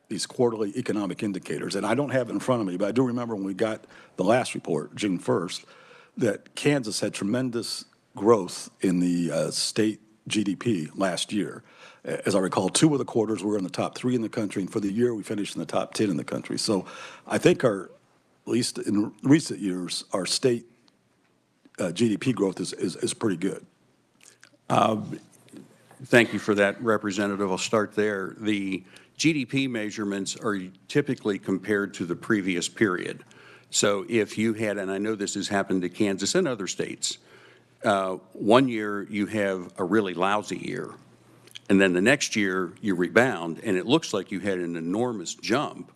S16: these quarterly economic indicators. And I don't have it in front of me, but I do remember when we got the last report, June 1st, that Kansas had tremendous growth in the state GDP last year. As I recall, 2 of the quarters were in the top 3 in the country, and for the year we finished in the top 10 in the country. So I think at least in recent years, our state GDP growth is pretty good.
S15: Thank you for that, Representative. I'll start there. The GDP measurements are typically compared to the previous period. So if you had, and I know this has happened to Kansas and other states, one year you have a really lousy year, and then the next year you rebound, and it looks like you had an enormous jump,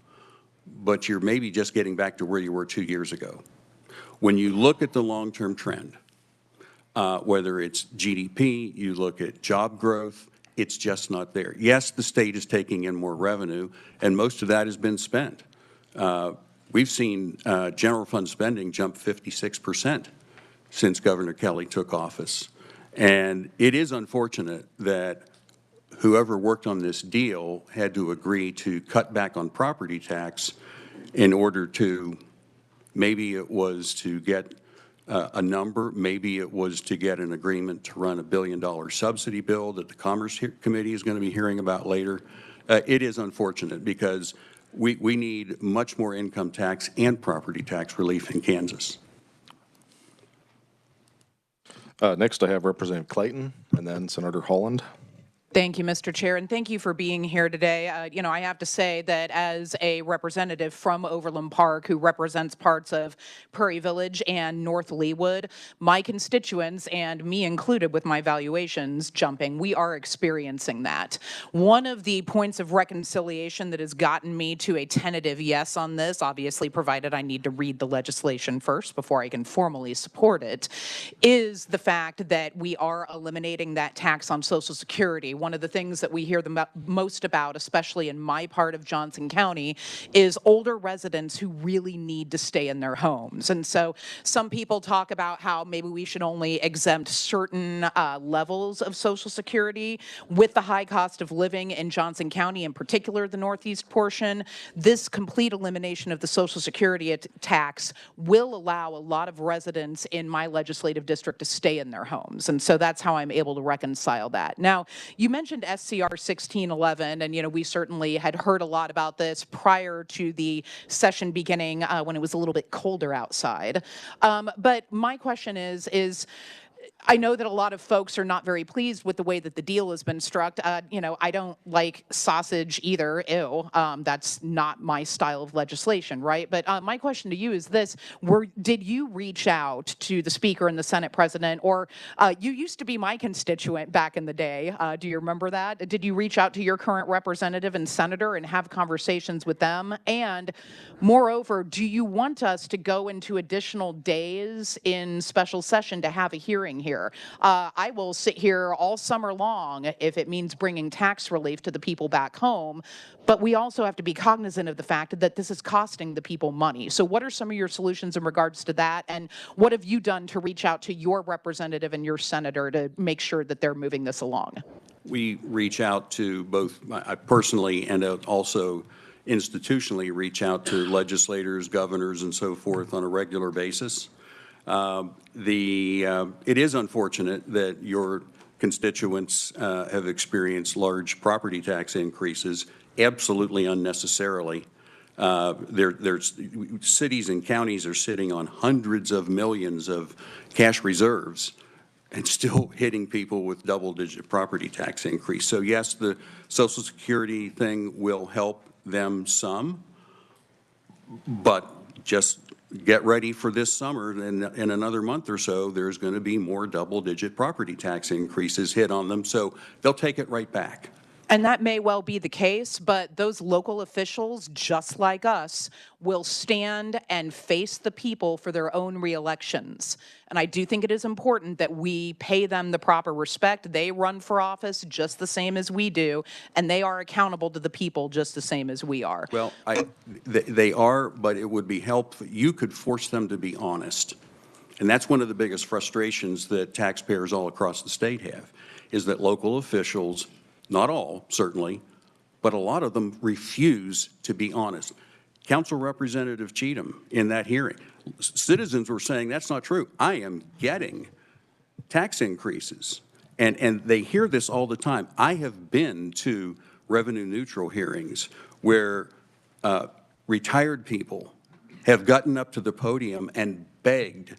S15: but you're maybe just getting back to where you were 2 years ago. When you look at the long-term trend, whether it's GDP, you look at job growth, it's just not there. Yes, the state is taking in more revenue, and most of that has been spent. We've seen general fund spending jump 56% since Governor Kelly took office. And it is unfortunate that whoever worked on this deal had to agree to cut back on property tax in order to, maybe it was to get a number, maybe it was to get an agreement to run a $1 billion subsidy bill that the Commerce Committee is going to be hearing about later. It is unfortunate because we need much more income tax and property tax relief in Kansas.
S1: Next, I have Representative Clayton, and then Senator Holland.
S17: Thank you, Mr. Chair, and thank you for being here today. You know, I have to say that as a representative from Overland Park who represents parts of Prairie Village and North Leawood, my constituents, and me included with my valuations jumping, we are experiencing that. One of the points of reconciliation that has gotten me to a tentative yes on this, obviously provided I need to read the legislation first before I can formally support it, is the fact that we are eliminating that tax on Social Security. One of the things that we hear the most about, especially in my part of Johnson County, is older residents who really need to stay in their homes. And so some people talk about how maybe we should only exempt certain levels of Social Security. With the high cost of living in Johnson County, in particular the northeast portion, this complete elimination of the Social Security tax will allow a lot of residents in my legislative district to stay in their homes. And so that's how I'm able to reconcile that. Now, you You mentioned SCR 1611, and, we certainly had heard a lot about this prior to the session beginning when it was a little bit colder outside. But my question is I know that a lot of folks are not very pleased with the way that the deal has been struck. I don't like sausage either. Ew. That's not my style of legislation, right? But my question to you is this. Did you reach out to the Speaker and the Senate President, or you used to be my constituent back in the day. Do you remember that? Did you reach out to your current representative and senator and have conversations with them? And moreover, do you want us to go into additional days in special session to have a hearing here? I will sit here all summer long if it means bringing tax relief to the people back home, but we also have to be cognizant of the fact that this is costing the people money. So what are some of your solutions in regards to that, and what have you done to reach out to your representative and your senator to make sure that they're moving this along?
S15: We reach out to both, I personally and also institutionally reach out to legislators, governors, and so forth on a regular basis. It is unfortunate that your constituents have experienced large property tax increases absolutely unnecessarily. There's cities and counties are sitting on hundreds of millions of cash reserves and still hitting people with double-digit property tax increase. So yes, the Social Security thing will help them some, but just get ready for this summer. In another month or so, there's going to be more double-digit property tax increases hit on them, so they'll take it right back.
S17: And that may well be the case, but those local officials, just like us, will stand and face the people for their own reelections. And I do think it is important that we pay them the proper respect. They run for office just the same as we do, and they are accountable to the people just the same as we are.
S15: Well, they are, but it would be helpful. You could force them to be honest. And that's one of the biggest frustrations that taxpayers all across the state have, is that local officials, not all, certainly, but a lot of them refuse to be honest. Council Representative Cheatham, in that hearing, citizens were saying that's not true. I am getting tax increases. And they hear this all the time. I have been to revenue neutral hearings where retired people have gotten up to the podium and begged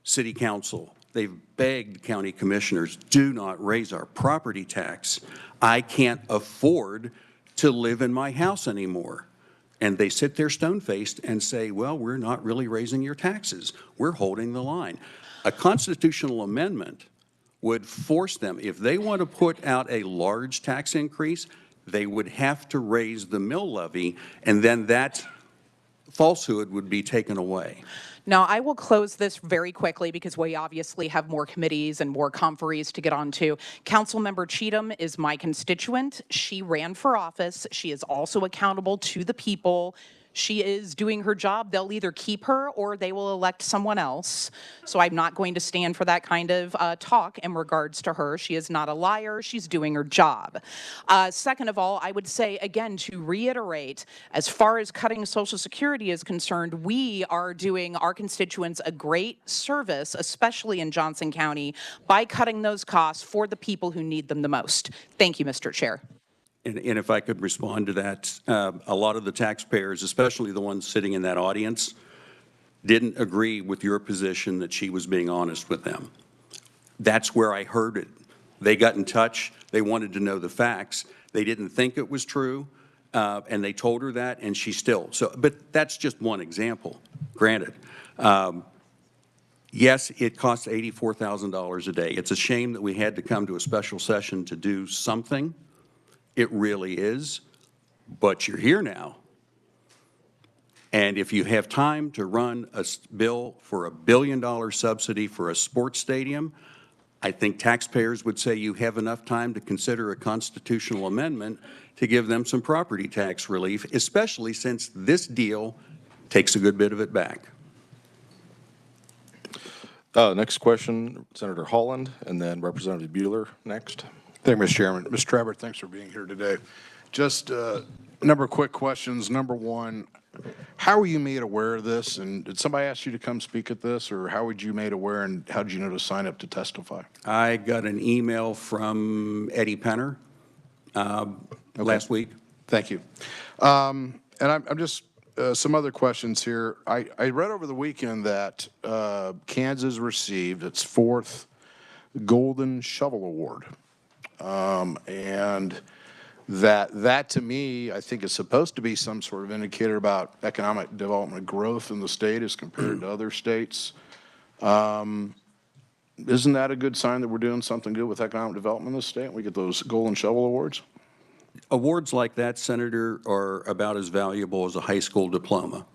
S15: city council, they've begged county commissioners, do not raise our property tax. I can't afford to live in my house anymore. And they sit there stone-faced and say, well, we're not really raising your taxes. We're holding the line. A constitutional amendment would force them, if they want to put out a large tax increase, they would have to raise the mill levy, and then that falsehood would be taken away.
S17: Now, I will close this very quickly because we obviously have more committees and more conferees to get onto. Councilmember Cheatham is my constituent. She ran for office. She is also accountable to the people. She is doing her job. They'll either keep her or they will elect someone else. So I'm not going to stand for that kind of talk in regards to her. She is not a liar. She's doing her job. Second of all, I would say, again, to reiterate, as far as cutting Social Security is concerned, we are doing our constituents a great service, especially in Johnson County, by cutting those costs for the people who need them the most. Thank you, Mr. Chair.
S15: And if I could respond to that, a lot of the taxpayers, especially the ones sitting in that audience, didn't agree with your position that she was being honest with them. That's where I heard it. They got in touch. They wanted to know the facts. They didn't think it was true, and they told her that, and she still. So, but that's just one example, granted. Yes, it costs $84,000 a day. It's a shame that we had to come to a special session to do something. It really is, but you're here now. And if you have time to run a bill for a $1 billion subsidy for a sports stadium, I think taxpayers would say you have enough time to consider a constitutional amendment to give them some property tax relief, especially since this deal takes a good bit of it back.
S1: Next question, Senator Holland, and then Representative Bueller next.
S6: Thank you, Mr. Chairman. Mr. Trevor, thanks for being here today. Just a number of quick questions. Number one, how were you made aware of this? And did somebody ask you to come speak at this, or how were you made aware, and how did you know to sign up to testify?
S15: I got an email from Eddie Penner last week.
S6: Thank you. And I'm just, some other questions here. I read over the weekend that Kansas received its 4th Golden Shovel Award. And that to me, I think is supposed to be some sort of indicator about economic development growth in the state as compared to other states. Isn't that a good sign that we're doing something good with economic development in the state? We get those Golden Shovel Awards?
S15: Awards like that, Senator, are about as valuable as a high school diploma.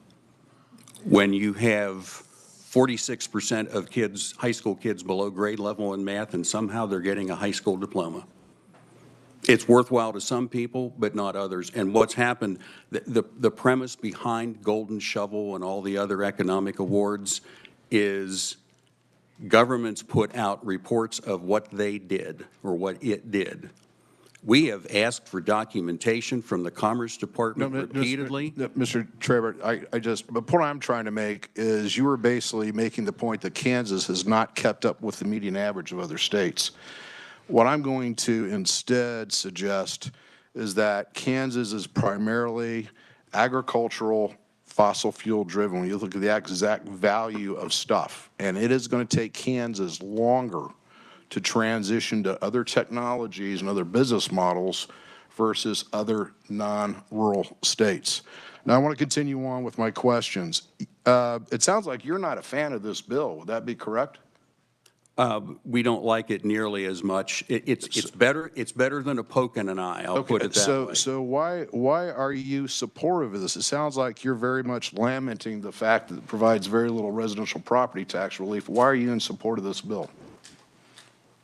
S15: When you have 46% of kids, high school kids, below grade level in math, and somehow they're getting a high school diploma. It's worthwhile to some people, but not others. And what's happened, the premise behind Golden Shovel and all the other economic awards is governments put out reports of what they did or what it did. We have asked for documentation from the Commerce Department repeatedly.
S6: Mr. Trevor, the point I'm trying to make is you were basically making the point that Kansas has not kept up with the median average of other states. What I'm going to instead suggest is that Kansas is primarily agricultural, fossil fuel driven when you look at the exact value of stuff. And it is going to take Kansas longer to transition to other technologies and other business models versus other non-rural states. Now I want to continue on with my questions. It sounds like you're not a fan of this bill. Would that be correct?
S15: We don't like it nearly as much. It's better than a poke in an eye. I'll put it that way.
S6: So why are you supportive of this? It sounds like you're very much lamenting the fact that it provides very little residential property tax relief. Why are you in support of this bill?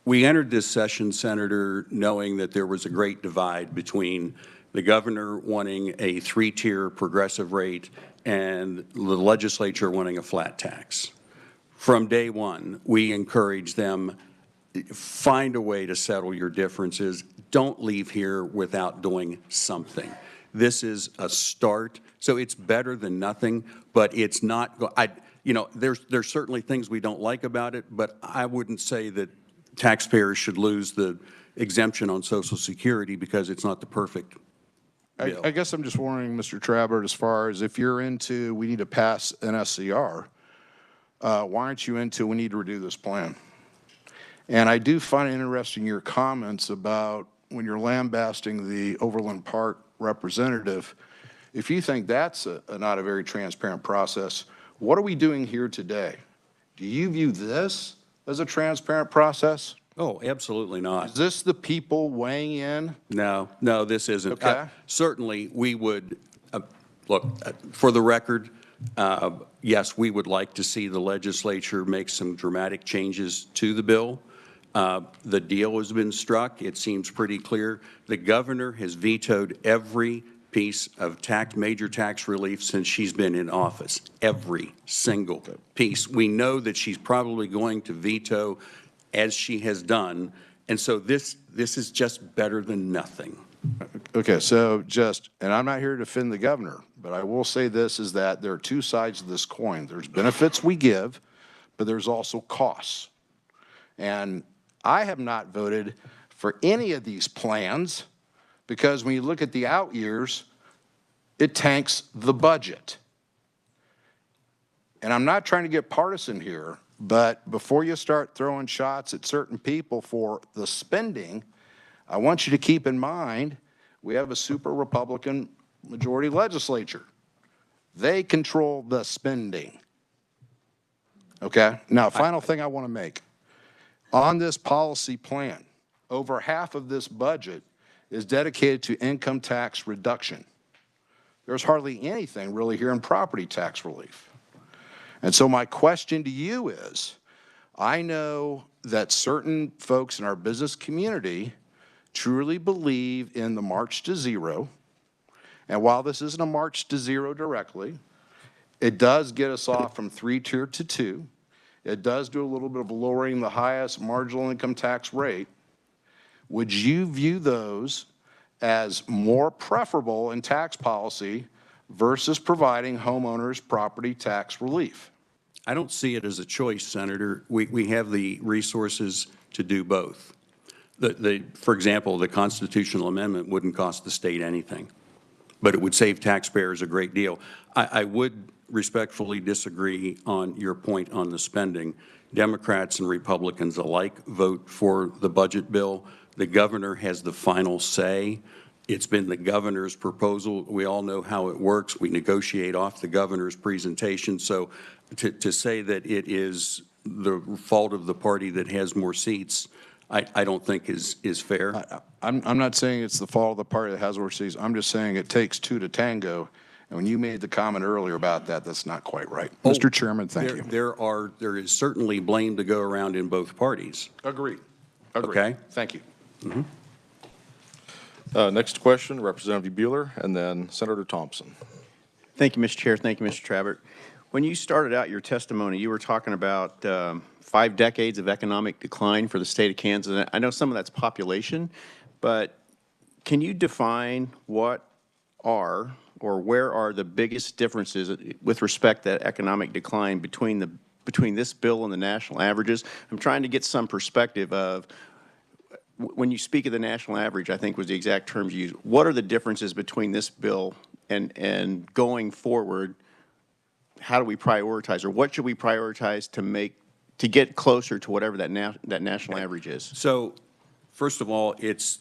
S15: We entered this session, Senator, knowing that there was a great divide between the governor wanting a 3-tier progressive rate and the legislature wanting a flat tax. From day one, we encouraged them, find a way to settle your differences. Don't leave here without doing something. This is a start, so it's better than nothing, but it's not, there's certainly things we don't like about it, but I wouldn't say that taxpayers should lose the exemption on Social Security because it's not the perfect bill.
S6: I guess I'm just wondering, Mr. Trabert, as far as if you're into we need to pass an SCR, why aren't you into we need to redo this plan? And I do find it interesting your comments about when you're lambasting the Overland Park representative. If you think that's not a very transparent process, what are we doing here today? Do you view this as a transparent process?
S15: Oh, absolutely not.
S6: Is this the people weighing in?
S15: No, this isn't.
S6: Okay.
S15: Certainly, we would, look, for the record, yes, we would like to see the legislature make some dramatic changes to the bill. The deal has been struck. It seems pretty clear. The governor has vetoed every piece of major tax relief since she's been in office. Every single piece. We know that she's probably going to veto as she has done, and so this is just better than nothing.
S6: Okay, and I'm not here to defend the governor, but I will say this is that there are two sides of this coin. There's benefits we give, but there's also costs. And I have not voted for any of these plans because when you look at the out years, it tanks the budget. And I'm not trying to get partisan here, but before you start throwing shots at certain people for the spending, I want you to keep in mind we have a super Republican majority legislature. They control the spending. Okay? Now, final thing I want to make. On this policy plan, over half of this budget is dedicated to income tax reduction. There's hardly anything really here in property tax relief. And so my question to you is, I know that certain folks in our business community truly believe in the march to zero. And while this isn't a march to zero directly, it does get us off from 3-tier to 2. It does do a little bit of lowering the highest marginal income tax rate. Would you view those as more preferable in tax policy versus providing homeowners property tax relief?
S15: I don't see it as a choice, Senator. We have the resources to do both. For example, the constitutional amendment wouldn't cost the state anything, but it would save taxpayers a great deal. I would respectfully disagree on your point on the spending. Democrats and Republicans alike vote for the budget bill. The governor has the final say. It's been the governor's proposal. We all know how it works. We negotiate off the governor's presentation. So to say that it is the fault of the party that has more seats, I don't think is fair.
S6: I'm not saying it's the fault of the party that has more seats. I'm just saying it takes two to tango. And when you made the comment earlier about that, that's not quite right. Mr. Chairman, thank you.
S15: There is certainly blame to go around in both parties.
S6: Agreed.
S15: Okay?
S6: Thank you.
S1: Next question, Representative Bueller, and then Senator Thompson.
S18: Thank you, Mr. Chair. Thank you, Mr. Trabert. When you started out your testimony, you were talking about 5 decades of economic decline for the state of Kansas. And I know some of that's population, but can you define what are or where are the biggest differences with respect to that economic decline between this bill and the national averages? I'm trying to get some perspective of, when you speak of the national average, I think was the exact terms you used. What are the differences between this bill and going forward? How do we prioritize, or what should we prioritize to get closer to whatever that national average is?
S15: So, first of all,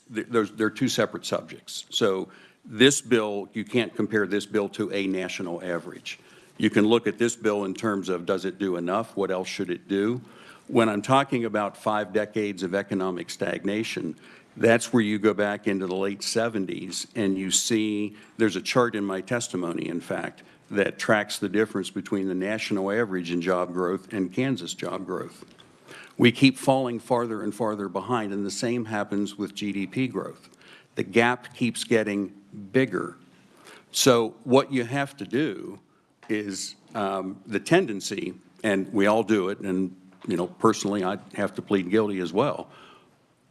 S15: they're two separate subjects. So this bill, you can't compare this bill to a national average. You can look at this bill in terms of, does it do enough? What else should it do? When I'm talking about 5 decades of economic stagnation, that's where you go back into the late 70s and you see, there's a chart in my testimony, in fact, that tracks the difference between the national average in job growth and Kansas job growth. We keep falling farther and farther behind, and the same happens with GDP growth. The gap keeps getting bigger. So what you have to do is the tendency, and we all do it, and personally I have to plead guilty as well,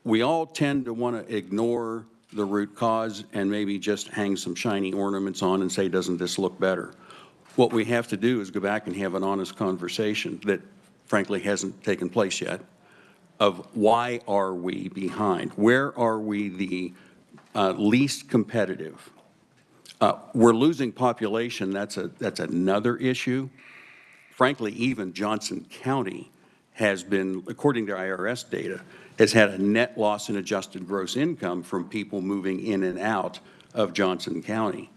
S15: we all tend to want to ignore the root cause and maybe just hang some shiny ornaments on and say, doesn't this look better? What we have to do is go back and have an honest conversation that frankly hasn't taken place yet of why are we behind? Where are we the least competitive? We're losing population. That's another issue. Frankly, even Johnson County has been, according to IRS data, has had a net loss in adjusted gross income from people moving in and out of Johnson County.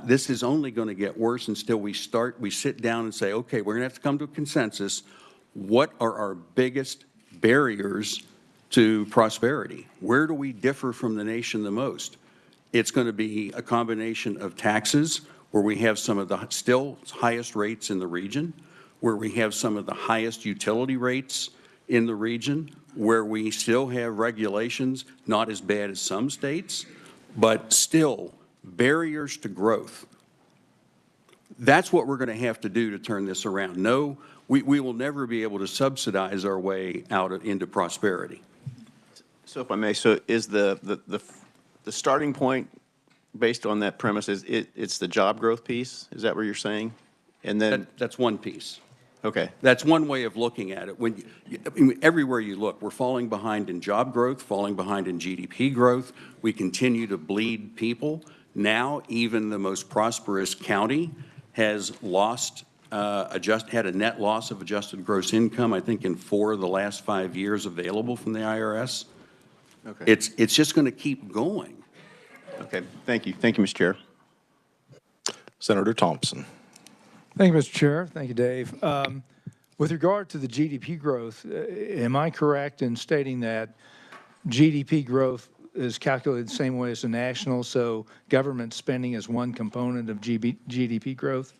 S15: This is only going to get worse until we sit down and say, okay, we're going to have to come to a consensus. What are our biggest barriers to prosperity? Where do we differ from the nation the most? It's going to be a combination of taxes, where we have some of the still highest rates in the region, where we have some of the highest utility rates in the region, where we still have regulations, not as bad as some states, but still barriers to growth. That's what we're going to have to do to turn this around. No, we will never be able to subsidize our way out into prosperity.
S18: So if I may, so is the starting point based on that premise is it's the job growth piece? Is that what you're saying? And then
S15: that's one piece.
S18: Okay.
S15: That's one way of looking at it. Everywhere you look, we're falling behind in job growth, falling behind in GDP growth. We continue to bleed people. Now, even the most prosperous county has lost, had a net loss of adjusted gross income, I think in 4 of the last 5 years available from the IRS.
S18: Okay.
S15: It's just going to keep going.
S18: Okay. Thank you. Thank you, Mr. Chair.
S1: Senator Thompson.
S19: Thank you, Mr. Chair. Thank you, Dave. With regard to the GDP growth, am I correct in stating that GDP growth is calculated the same way as the national, so government spending is one component of GDP growth?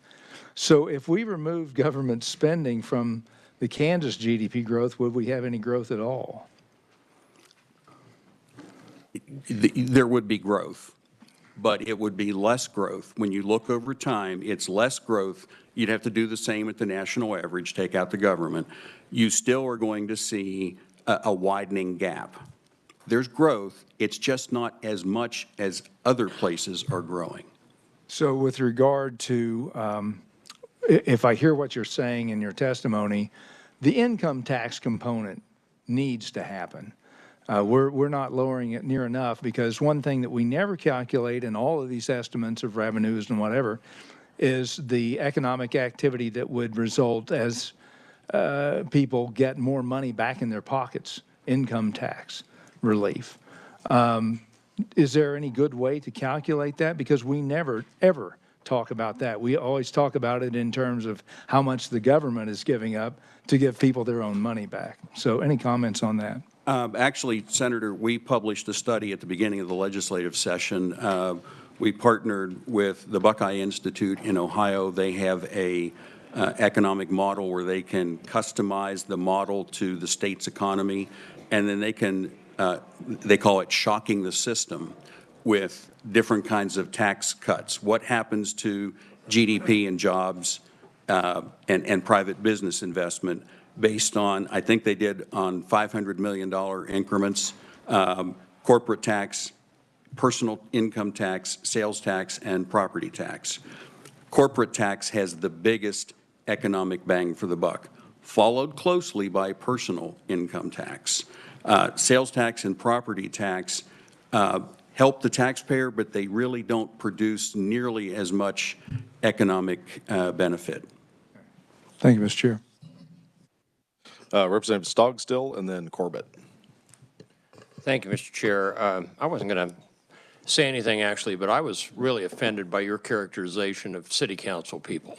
S19: So if we remove government spending from the Kansas GDP growth, would we have any growth at all?
S15: There would be growth, but it would be less growth. When you look over time, it's less growth. You'd have to do the same at the national average, take out the government. You still are going to see a widening gap. There's growth. It's just not as much as other places are growing.
S19: So with regard to, if I hear what you're saying in your testimony, the income tax component needs to happen. We're not lowering it near enough, because one thing that we never calculate in all of these estimates of revenues and whatever is the economic activity that would result as people get more money back in their pockets, income tax relief. Is there any good way to calculate that? Because we never, ever talk about that. We always talk about it in terms of how much the government is giving up to give people their own money back. So any comments on that?
S15: Actually, Senator, we published a study at the beginning of the legislative session. We partnered with the Buckeye Institute in Ohio. They have a economic model where they can customize the model to the state's economy, and then they can, they call it shocking the system with different kinds of tax cuts. What happens to GDP and jobs and private business investment based on, I think they did on $500 million increments, corporate tax, personal income tax, sales tax, and property tax. Corporate tax has the biggest economic bang for the buck, followed closely by personal income tax. Sales tax and property tax help the taxpayer, but they really don't produce nearly as much economic benefit.
S19: Thank you, Mr. Chair.
S1: Representative Stogstill and then Corbett.
S13: Thank you, Mr. Chair. I wasn't going to say anything, actually, but I was really offended by your characterization of city council people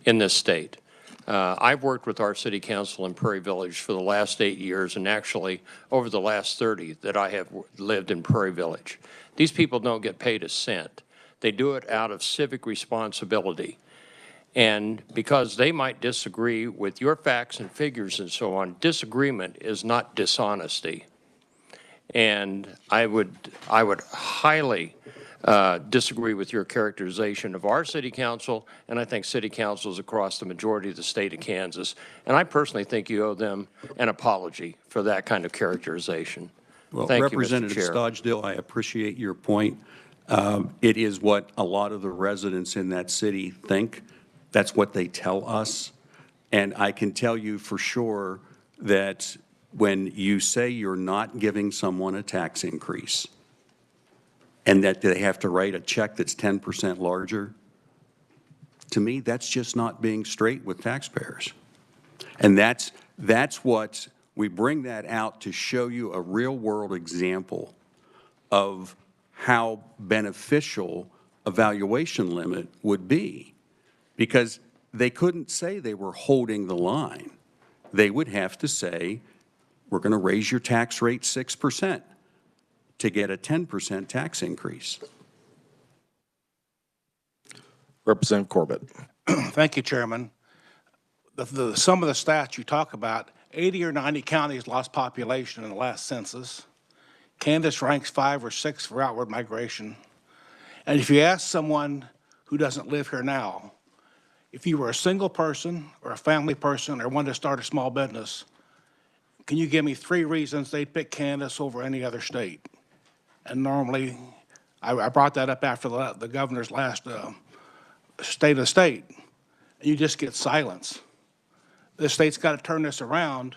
S13: in this state. I've worked with our city council in Prairie Village for the last 8 years, and actually over the last 30 that I have lived in Prairie Village. These people don't get paid a cent. They do it out of civic responsibility. And because they might disagree with your facts and figures and so on, disagreement is not dishonesty. And I would highly disagree with your characterization of our city council, and I think city councils across the majority of the state of Kansas. And I personally think you owe them an apology for that kind of characterization.
S15: Well,
S13: Thank
S15: Representative
S13: you, Mr. Chair.
S15: Stogstill, I appreciate your point. It is what a lot of the residents in that city think. That's what they tell us. And I can tell you for sure that when you say you're not giving someone a tax increase and that they have to write a check that's 10% larger, to me, that's just not being straight with taxpayers. And that's what we bring that out to show you a real-world example of how beneficial a valuation limit would be. Because they couldn't say they were holding the line. They would have to say, we're going to raise your tax rate 6% to get a 10% tax increase.
S1: Representative Corbett.
S11: Thank you, Chairman. Some of the stats you talk about, 80 or 90 counties lost population in the last census. Kansas ranks 5 or 6 for outward migration. And if you ask someone who doesn't live here now, if you were a single person or a family person or wanted to start a small business, can you give me 3 reasons they'd pick Kansas over any other state? And normally, I brought that up after the governor's last state of the state, and you just get silence. The state's got to turn this around,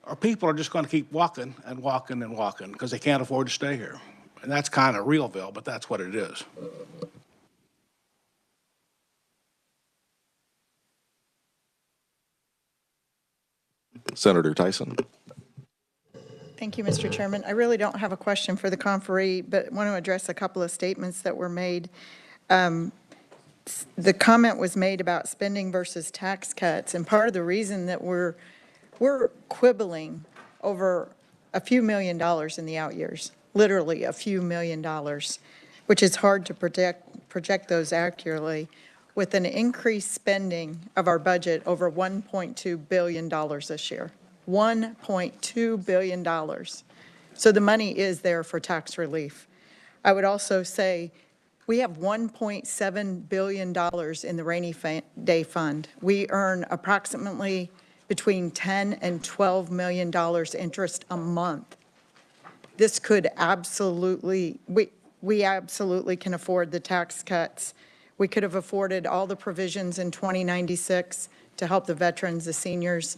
S11: or people are just going to keep walking and walking and walking because they can't afford to stay here. And that's kind of realville, but that's what it is.
S1: Senator Tyson.
S7: Thank you, Mr. Chairman. I really don't have a question for the conferee, but want to address a couple of statements that were made. The comment was made about spending versus tax cuts, and part of the reason that we're quibbling over a few $1 million in the out years, literally a few $1 million, which is hard to project those accurately, with an increased spending of our budget over $1.2 billion this year. $1.2 billion. So the money is there for tax relief. I would also say we have $1.7 billion in the rainy day fund. We earn approximately between $10 and $12 million interest a month. This could absolutely, we absolutely can afford the tax cuts We could have afforded all the provisions in 2096 to help the veterans, the seniors,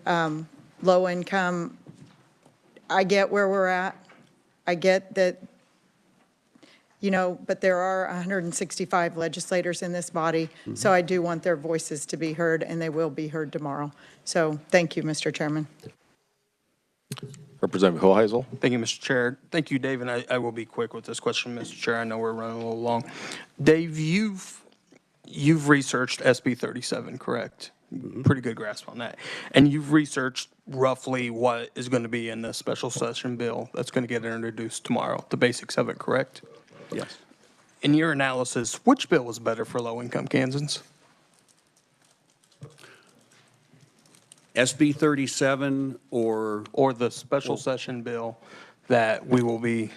S7: low income. I get where we're at. I get that, you know, but there are 165 legislators in this body, so I do want their voices to be heard, and they will be heard tomorrow. So thank you, Mr. Chairman.
S1: Representative Hoheisel.
S5: Thank you, Mr. Chair. Thank you, Dave, and I will be quick with this question, Mr. Chair. I know we're running a little long. Dave, you've researched SB 37, correct? Pretty good grasp on that. And you've researched roughly what is going to be in the special session bill that's going to get introduced tomorrow, the basics of it, correct?
S15: Yes.
S5: In your analysis, which bill was better for low-income Kansans?
S15: SB 37 or
S5: the special session bill that we will be?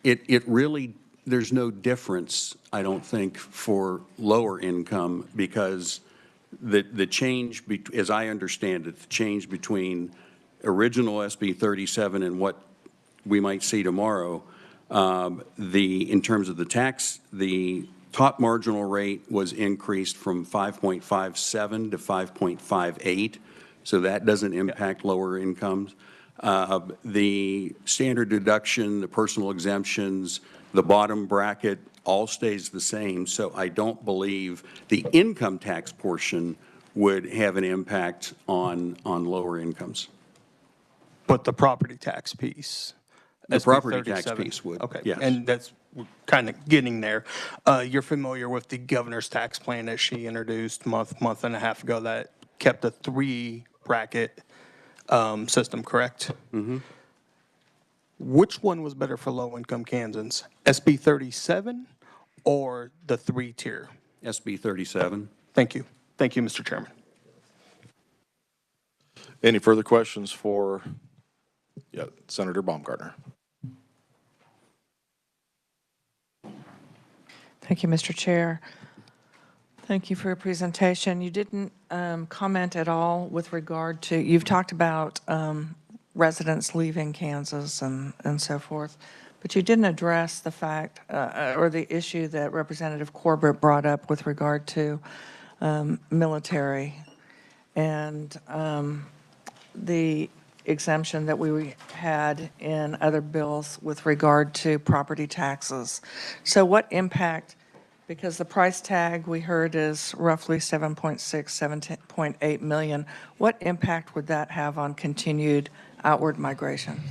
S15: It really, there's no difference, I don't think, for lower income because the change, as I understand it, the change between original SB 37 and what we might see tomorrow, in terms of the tax, the top marginal rate was increased from 5.57 to 5.58, so that doesn't impact lower incomes. The standard deduction, the personal exemptions, the bottom bracket all stays the same, so I don't believe the income tax portion would have an impact on lower incomes.
S5: But the property tax piece?
S15: The
S5: SB
S15: property tax
S5: 37.
S15: piece would,
S5: Okay,
S15: yes.
S5: and that's kind of getting there. You're familiar with the governor's tax plan that she introduced month and a half ago that kept a 3-bracket system, correct?
S15: Mm-hmm.
S5: Which one was better for low-income Kansans, SB 37 or the 3-tier?
S15: SB 37.
S5: Thank you. Thank you, Mr. Chairman.
S1: Any further questions for Senator Baumgartner?
S2: Thank you, Mr. Chair. Thank you for your presentation. You didn't comment at all with regard to, you've talked about residents leaving Kansas and so forth, but you didn't address the fact or the issue that Representative Corbett brought up with regard to military and the exemption that we had in other bills with regard to property taxes. So what impact, because the price tag we heard is roughly 7.6, 7.8 million, what impact would that have on continued outward migration?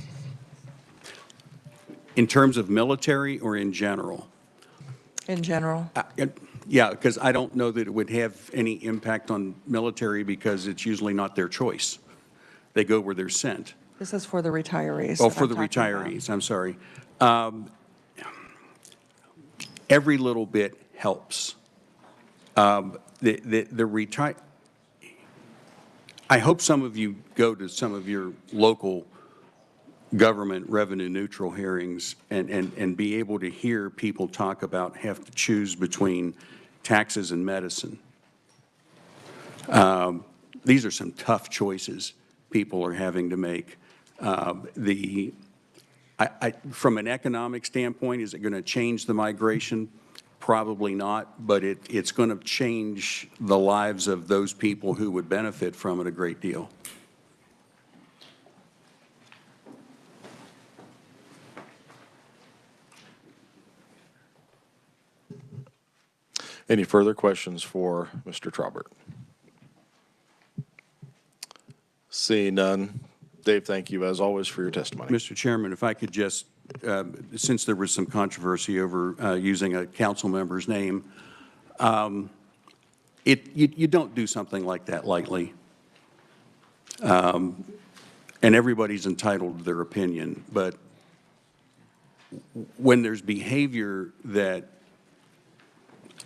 S15: In terms of military or in general?
S2: In general?
S15: Yeah, because I don't know that it would have any impact on military because it's usually not their choice. They go where they're sent.
S2: This is for the retirees.
S15: Oh, for the retirees, I'm sorry. Every little bit helps. I hope some of you go to some of your local government revenue neutral hearings and be able to hear people talk about have to choose between taxes and medicine. These are some tough choices people are having to make. From an economic standpoint, is it going to change the migration? Probably not, but it's going to change the lives of those people who would benefit from it a great deal.
S1: Any further questions for Mr. Traubert? Seeing none. Dave, thank you as always for your testimony.
S15: Mr. Chairman, if I could just, since there was some controversy over using a council member's name, you don't do something like that lightly. And everybody's entitled to their opinion, but when there's behavior that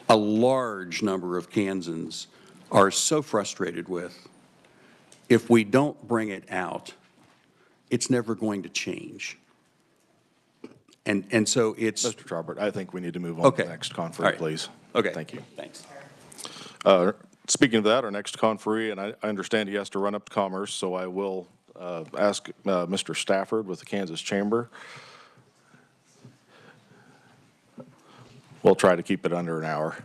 S15: a large number of Kansans are so frustrated with, if we don't bring it out, it's never going to change. And so it's...
S1: Mr. Traubert, I think we need to move on to the next conferee, please.
S15: Okay.
S1: Thank you.
S15: Thanks.
S1: Speaking of that, our next conferee, and I understand he has to run up to Commerce, so I will ask Mr. Stafford with the Kansas Chamber. We'll try to keep it under an hour.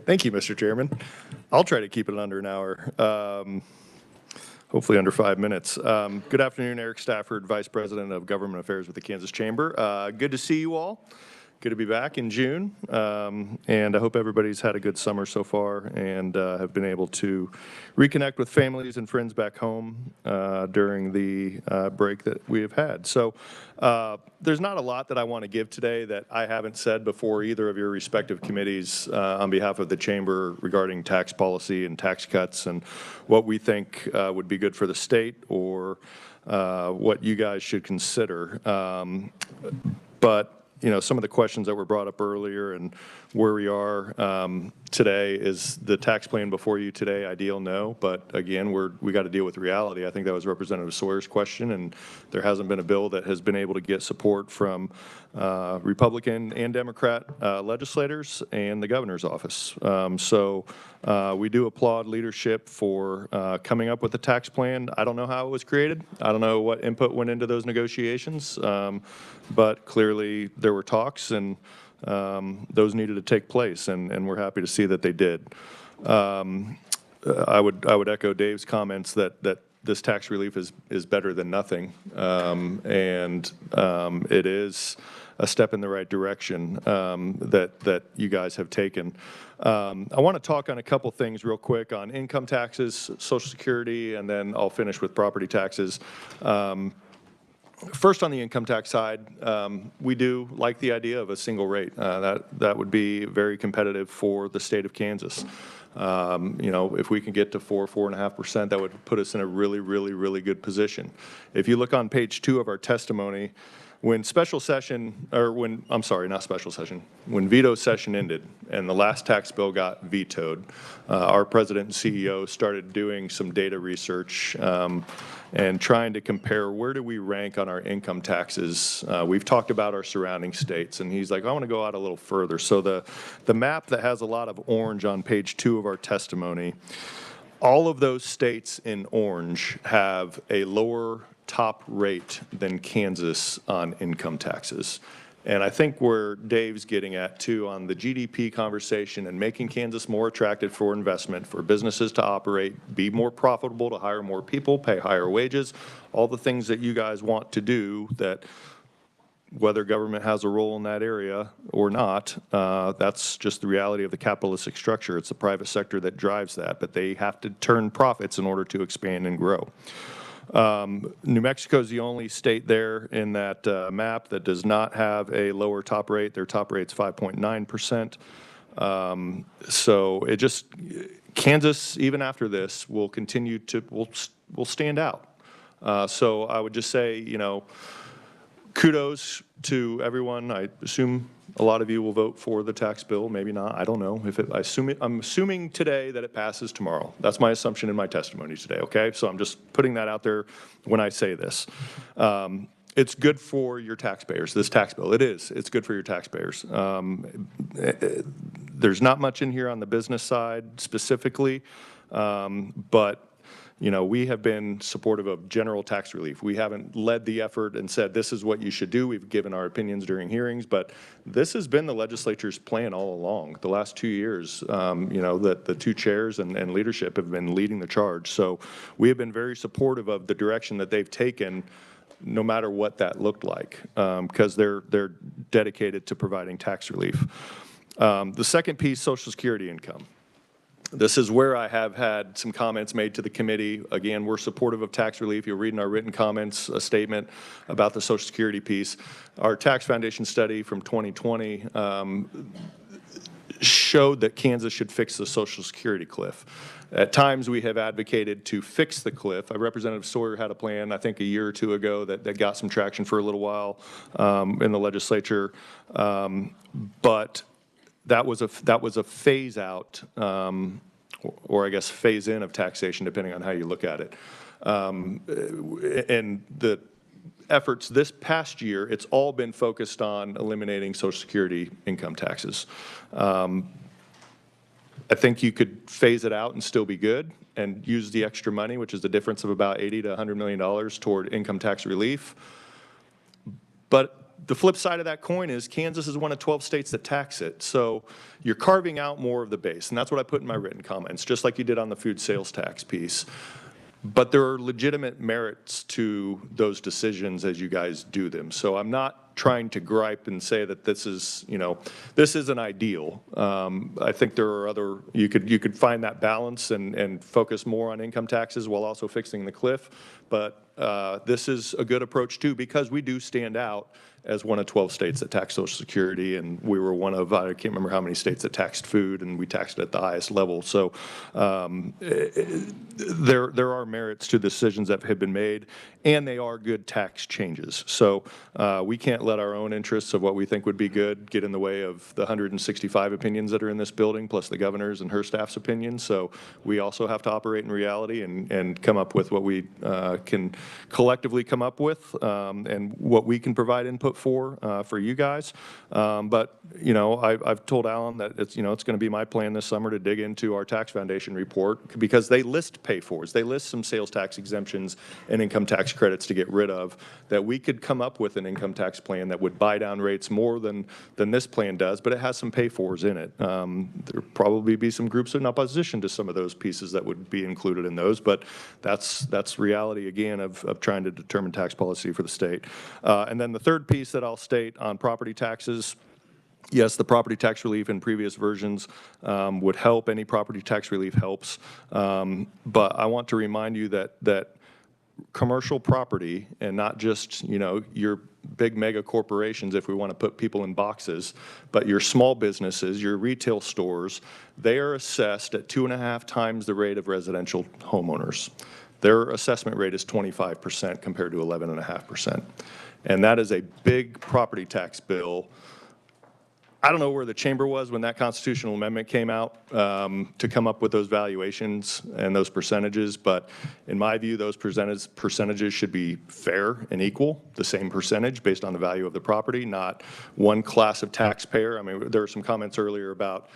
S1: Thank you, Mr. Chairman. I'll try to keep it under an hour, hopefully under 5 minutes. Good afternoon, Eric Stafford, Vice President of Government Affairs with the Kansas Chamber. Good to see you all. Good to be back in June, and I hope everybody's had a good summer so far and have been able to reconnect with families and friends back home during the break that we have had. So there's not a lot that I want to give today that I haven't said before either of your respective committees on behalf of the Chamber regarding tax policy and tax cuts and what we think would be good for the state or what you guys should consider. But you know, some of the questions that were brought up earlier and where we are today, is the tax plan before you today ideal? No, but again, we got to deal with reality. I think that was Representative Sawyer's question, and there hasn't been a bill that has been able to get support from Republican and Democrat legislators and the governor's office. So we do applaud leadership for coming up with a tax plan. I don't know how it was created. I don't know what input went into those negotiations, but clearly there were talks, and those needed to take place, and we're happy to see that they did. I would echo Dave's comments that this tax relief is better than nothing, and it is a step in the right direction that you guys have taken. I want to talk on a couple things real quick on income taxes, Social Security, and then I'll finish with property taxes. First, on the income tax side, we do like the idea of a single rate. That would be very competitive for the state of Kansas. You know, if we can get to 4.5%, that would put us in a really, really, really good position. If you look on page 2 of our testimony, when special session, or when, I'm sorry, not special session, when veto session ended and the last tax bill got vetoed, our president and CEO started doing some data research and trying to compare where do we rank on our income taxes. We've talked about our surrounding states, and he's like, I want to go out a little further. So the map that has a lot of orange on page 2 of our testimony, all of those states in orange have a lower top rate than Kansas on income taxes. And I think where Dave's getting at too on the GDP conversation and making Kansas more attractive for investment, for businesses to operate, be more profitable, to hire more people, pay higher wages, all the things that you guys want to do, that whether government has a role in that area or not, that's just the reality of the capitalistic structure. It's the private sector that drives that, but they have to turn profits in order to expand and grow. New Mexico is the only state there in that map that does not have a lower top rate. Their top rate's 5.9%. So it just, Kansas, even after this, will continue to, will stand out. So I would just say, you know, kudos to everyone. I assume a lot of you will vote for the tax bill, maybe not, I don't know. I'm assuming today that it passes tomorrow. That's my assumption in my testimony today, okay? So I'm just putting that out there when I say this. It's good for your taxpayers, this tax bill. It is. It's good for your taxpayers. There's not much in here on the business side specifically, but you know, we have been supportive of general tax relief. We haven't led the effort and said this is what you should do. We've given our opinions during hearings, but this has been the legislature's plan all along. The last 2 years, you know, that the two chairs and leadership have been leading the charge. So we have been very supportive of the direction that they've taken, no matter what that looked like, because they're dedicated to providing tax relief. The second piece, Social Security income. This is where I have had some comments made to the committee. Again, we're supportive of tax relief. You'll read in our written comments a statement about the Social Security piece. Our Tax Foundation study from 2020 showed that Kansas should fix the Social Security cliff. At times, we have advocated to fix the cliff. Representative Sawyer had a plan, I think, a year or two ago that got some traction for a little while in the legislature, but that was a phase out, or I guess phase in of taxation, depending on how you look at it. And the efforts this past year, it's all been focused on eliminating Social Security income taxes. I think you could phase it out and still be good.
S20: and use the extra money, which is the difference of about $80 to $100 million toward income tax relief. But the flip side of that coin is Kansas is one of 12 states that tax it. So you're carving out more of the base. And that's what I put in my written comments, just like you did on the food sales tax piece. But there are legitimate merits to those decisions as you guys do them. So I'm not trying to gripe and say that this is, this isn't ideal. I think there are other, you could find that balance and focus more on income taxes while also fixing the cliff. But this is a good approach too, because we do stand out as one of 12 states that tax Social Security, and we were one of, I can't remember how many states that taxed food, and we taxed it at the highest level. So there are merits to decisions that have been made, and they are good tax changes. So we can't let our own interests of what we think would be good get in the way of the 165 opinions that are in this building, plus the governor's and her staff's opinions. So we also have to operate in reality and come up with what we can collectively come up with, and what we can provide input for you guys. But, I've told Alan that it's going to be my plan this summer to dig into our tax foundation report, because they list pay-fors. They list some sales tax exemptions and income tax credits to get rid of, that we could come up with an income tax plan that would buy down rates more than this plan does, but it has some pay-fors in it. There'll probably be some groups in opposition to some of those pieces that would be included in those, but that's reality, again, of trying to determine tax policy for the state. And then the third piece that I'll state on property taxes, yes, the property tax relief in previous versions would help. Any property tax relief helps. But I want to remind you that commercial property, and not just, your big mega corporations, if we want to put people in boxes, but your small businesses, your retail stores, they are assessed at 2.5 times the rate of residential homeowners. Their assessment rate is 25% compared to 11.5%. And that is a big property tax bill. I don't know where the chamber was when that constitutional amendment came out to come up with those valuations and those percentages, but in my view, those percentages should be fair and equal, the same percentage based on the value of the property, not one class of taxpayer. I mean, there were some comments earlier about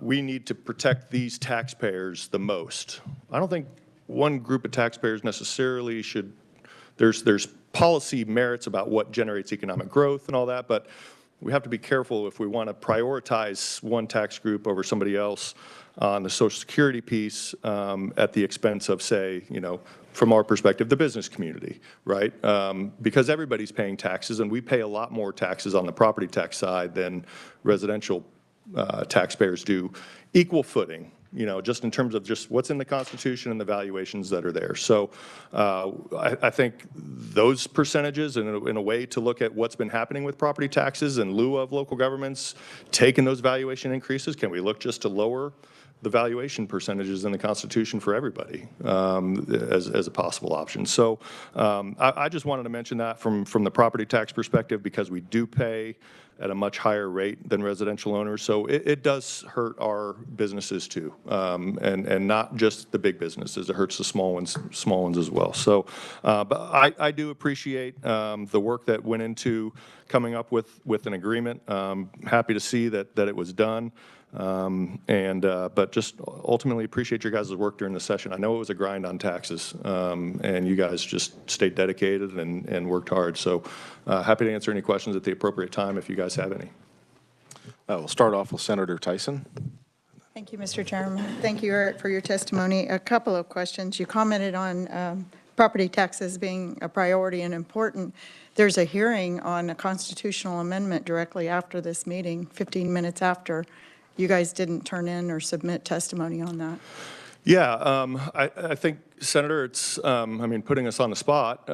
S20: we need to protect these taxpayers the most. I don't think one group of taxpayers necessarily should, there's policy merits about what generates economic growth and all that, but we have to be careful if we want to prioritize one tax group over somebody else on the Social Security piece at the expense of, say, from our perspective, the business community, right? Because everybody's paying taxes, and we pay a lot more taxes on the property tax side than residential taxpayers do. Equal footing. Just in terms of just what's in the Constitution and the valuations that are there. So I think those percentages, in a way to look at what's been happening with property taxes in lieu of local governments taking those valuation increases, can we look just to lower the valuation percentages in the Constitution for everybody as a possible option? So I just wanted to mention that from the property tax perspective, because we do pay at a much higher rate than residential owners. So it does hurt our businesses too, and not just the big businesses. It hurts the small ones as well. So, but I do appreciate the work that went into coming up with an agreement. Happy to see that it was done. But just ultimately appreciate your guys' work during the session. I know it was a grind on taxes, and you guys just stayed dedicated and worked hard. So happy to answer any questions at the appropriate time if you guys have any.
S1: We'll start off with Senator Tyson.
S7: Thank you, Mr. Chairman. Thank you, Eric, for your testimony. A couple of questions. You commented on property taxes being a priority and important. There's a hearing on a constitutional amendment directly after this meeting, 15 minutes after. You guys didn't turn in or submit testimony on that.
S20: Yeah, I think, Senator, it's, putting us on the spot,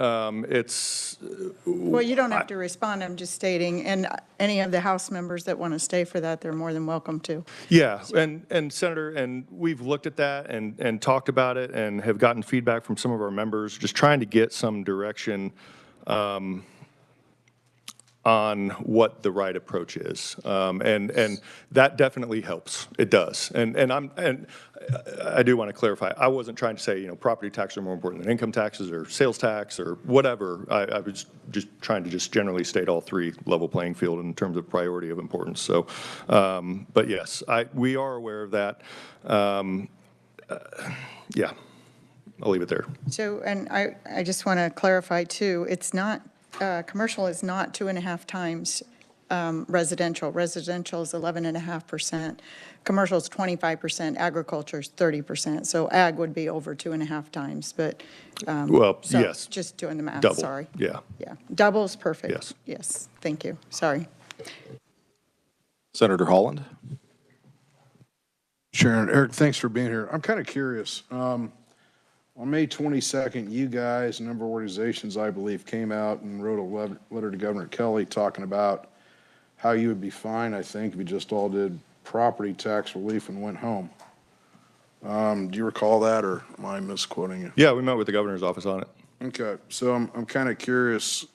S20: it's...
S7: Well, you don't have to respond, I'm just stating, and any of the House members that want to stay for that, they're more than welcome to.
S20: Yeah, and Senator, and we've looked at that and talked about it and have gotten feedback from some of our members, just trying to get some direction on what the right approach is, and that definitely helps. It does, and I do want to clarify. I wasn't trying to say property taxes are more important than income taxes or sales tax or whatever. I was just trying to just generally state all three level playing field in terms of priority of importance. So, but yes, we are aware of that. yeah, I'll leave it there.
S7: So, and I just want to clarify too, it's not, commercial is not 2.5 times residential. Residential is 11.5%. Commercial is 25%. Agriculture is 30%. So ag would be over 2.5 times, but.
S20: Well,
S7: so
S20: yes.
S7: Just doing the math,
S20: Double,
S7: sorry.
S20: yeah.
S7: Yeah, double is perfect.
S20: Yes.
S7: Yes, thank you, sorry.
S1: Senator Holland.
S6: Sharon, Eric, thanks for being here. I'm kind of curious. On May 22nd, you guys, a number of organizations, I believe, came out and wrote a letter to Governor Kelly talking about how you would be fine, I think, if you just all did property tax relief and went home. Do you recall that, or am I misquoting you?
S20: Yeah, we met with the governor's office on it.
S6: Okay, so I'm kind of curious,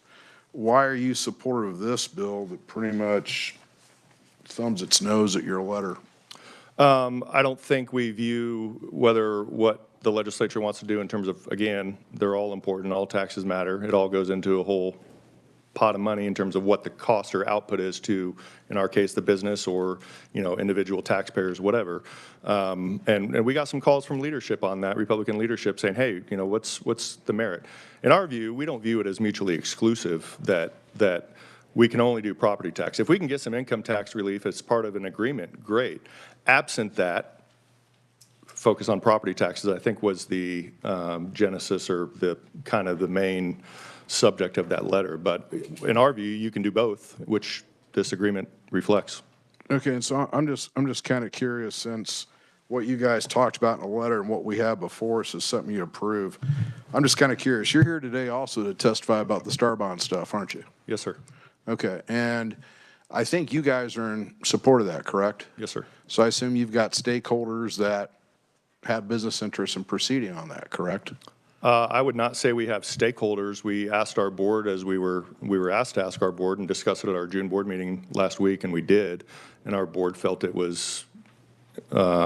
S6: why are you supportive of this bill that pretty much thumbs its nose at your letter?
S20: I don't think we view whether what the legislature wants to do in terms of, again, they're all important, all taxes matter. It all goes into a whole pot of money in terms of what the cost or output is to, in our case, the business or, you know, individual taxpayers, whatever. And we got some calls from leadership on that, Republican leadership saying, hey, you know, what's the merit? In our view, we don't view it as mutually exclusive that we can only do property tax. If we can get some income tax relief as part of an agreement, great. Absent that, focus on property taxes, I think was the genesis or the kind of the main subject of that letter. But in our view, you can do both, which this agreement reflects.
S6: Okay, and so I'm just kind of curious, since what you guys talked about in the letter and what we have before us is something you approve. I'm just kind of curious. You're here today also to testify about the Star Bond stuff, aren't you?
S20: Yes, sir.
S6: Okay, and I think you guys are in support of that, correct?
S20: Yes, sir.
S6: So I assume you've got stakeholders that have business interests in proceeding on that, correct?
S20: I would not say we have stakeholders. We asked our board, as we were asked to ask our board and discuss it at our June board meeting last week, and we did. And our board felt it was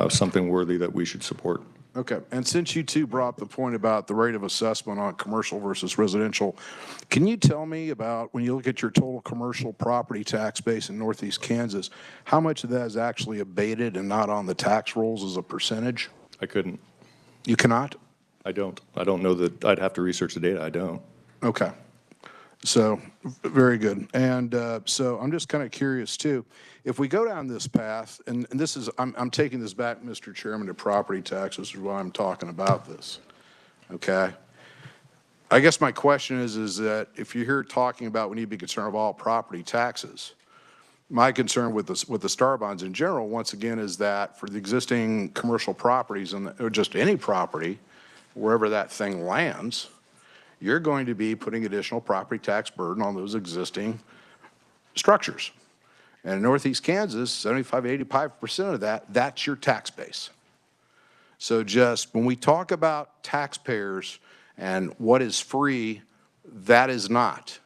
S20: something worthy that we should support.
S6: Okay, and since you two brought up the point about the rate of assessment on commercial versus residential, can you tell me about, when you look at your total commercial property tax base in Northeast Kansas, how much of that is actually abated and not on the tax rolls as a percentage?
S20: I couldn't.
S6: You cannot?
S20: I don't. I don't know that. I'd have to research the data. I don't.
S6: Okay. So, very good. And so I'm just kind of curious too, if we go down this path, and this is, I'm taking this back, Mr. Chairman, to property taxes is why I'm talking about this, okay? I guess my question is that if you're here talking about we need to be concerned of all property taxes, my concern with the Star Bonds in general, once again, is that for the existing commercial properties, or just any property, wherever that thing lands, you're going to be putting additional property tax burden on those existing structures. And in Northeast Kansas, 75, 85% of that, that's your tax base. So just when we talk about taxpayers and what is free, that is not.